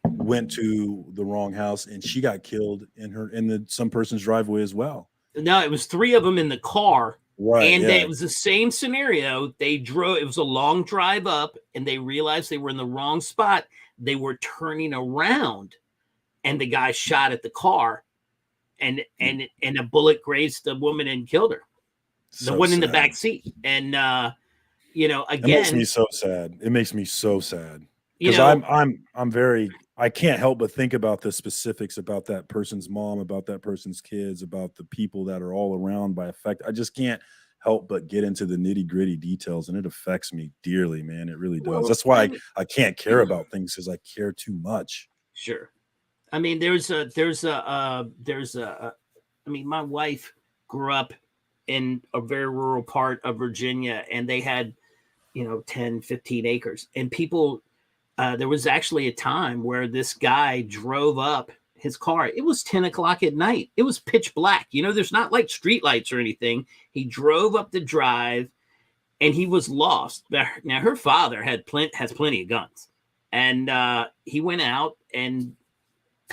went to the wrong house, and she got killed in some person's driveway as well. No, it was 3 of them in the car. Right. And it was the same scenario. They drove, it was a long drive up, and they realized they were in the wrong spot. They were turning around, and the guy shot at the car, and a bullet grazed the woman and killed her. The one in the back seat. And again, it makes me so sad. It makes me so sad because I can't help but think about the specifics about that person's mom, about that person's kids, about the people that are all around by effect. I just can't help but get into the nitty gritty details, and it affects me dearly, man. It really does. Well, that's why I can't care about things, because I care too much. Sure. I mean, I mean, my wife grew up in a very rural part of Virginia, and they had, 10, 15 acres, and people, there was actually a time where this guy drove up his car. It was 10 o'clock at night. It was pitch black. There's not like street lights or anything. He drove up the drive, and he was lost. Now her father has plenty of guns, and he went out, and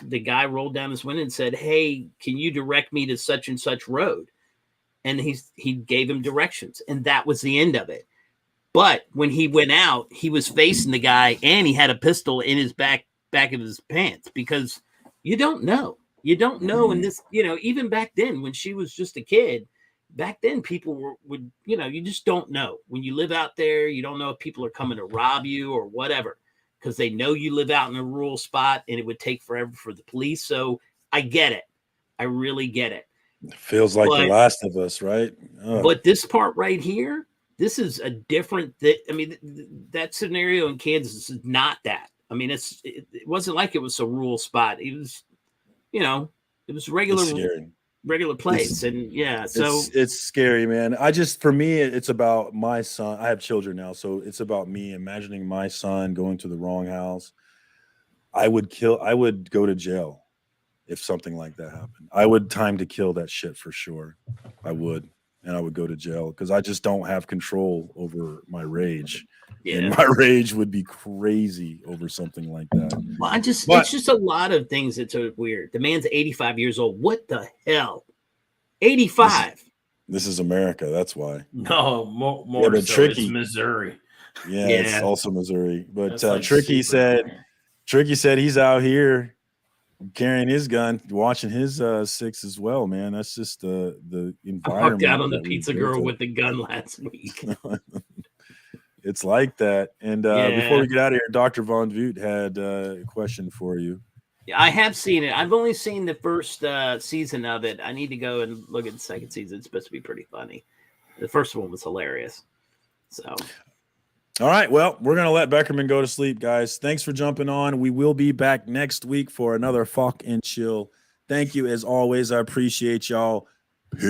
the guy rolled down his window and said, "Hey, can you direct me to such and such road?" And he gave him directions, and that was the end of it. But when he went out, he was facing the guy, and he had a pistol in his back of his pants, because you don't know. You don't know. And this, even back then when she was just a kid, back then people would, you just don't know. When you live out there, you don't know if people are coming to rob you or whatever, because they know you live out in a rural spot and it would take forever for the police. So I get it. I really get it. Feels like The Last of Us, right? Oh. But this part right here, this is a different. That scenario in Kansas is not that. I mean, it wasn't like it was a rural spot. It was, it was regular place, and yeah. So it's scary, man. For me, it's about my son. I have children now, so it's about me imagining my son going to the wrong house. I would go to jail if something like that happened. I would time to kill that shit for sure. I would. And I would go to jail because I just don't have control over my rage. Yeah. And my rage would be crazy over something like that. Well, it's just a lot of things that's so weird. The man's 85 years old. What the hell? 85. This is America. That's why. No, more so Tricky. It's Missouri. Yeah, it's also Missouri. But like Tricky said he's out here carrying his gun, watching his 6 as well, man. That's just the environment. I walked out on the pizza girl with the gun last week. It's like that. And before we get out of here, Dr. Von Voot had a question for you. Yeah, I have seen it. I've only seen the first season of it. I need to go and look at the second season. It's supposed to be pretty funny. The first one was hilarious. So. All right, well, we're going to let Beckerman go to sleep, guys. Thanks for jumping on. We will be back next week for another FOC and Chill. Thank you, as always. I appreciate y'all. Peace.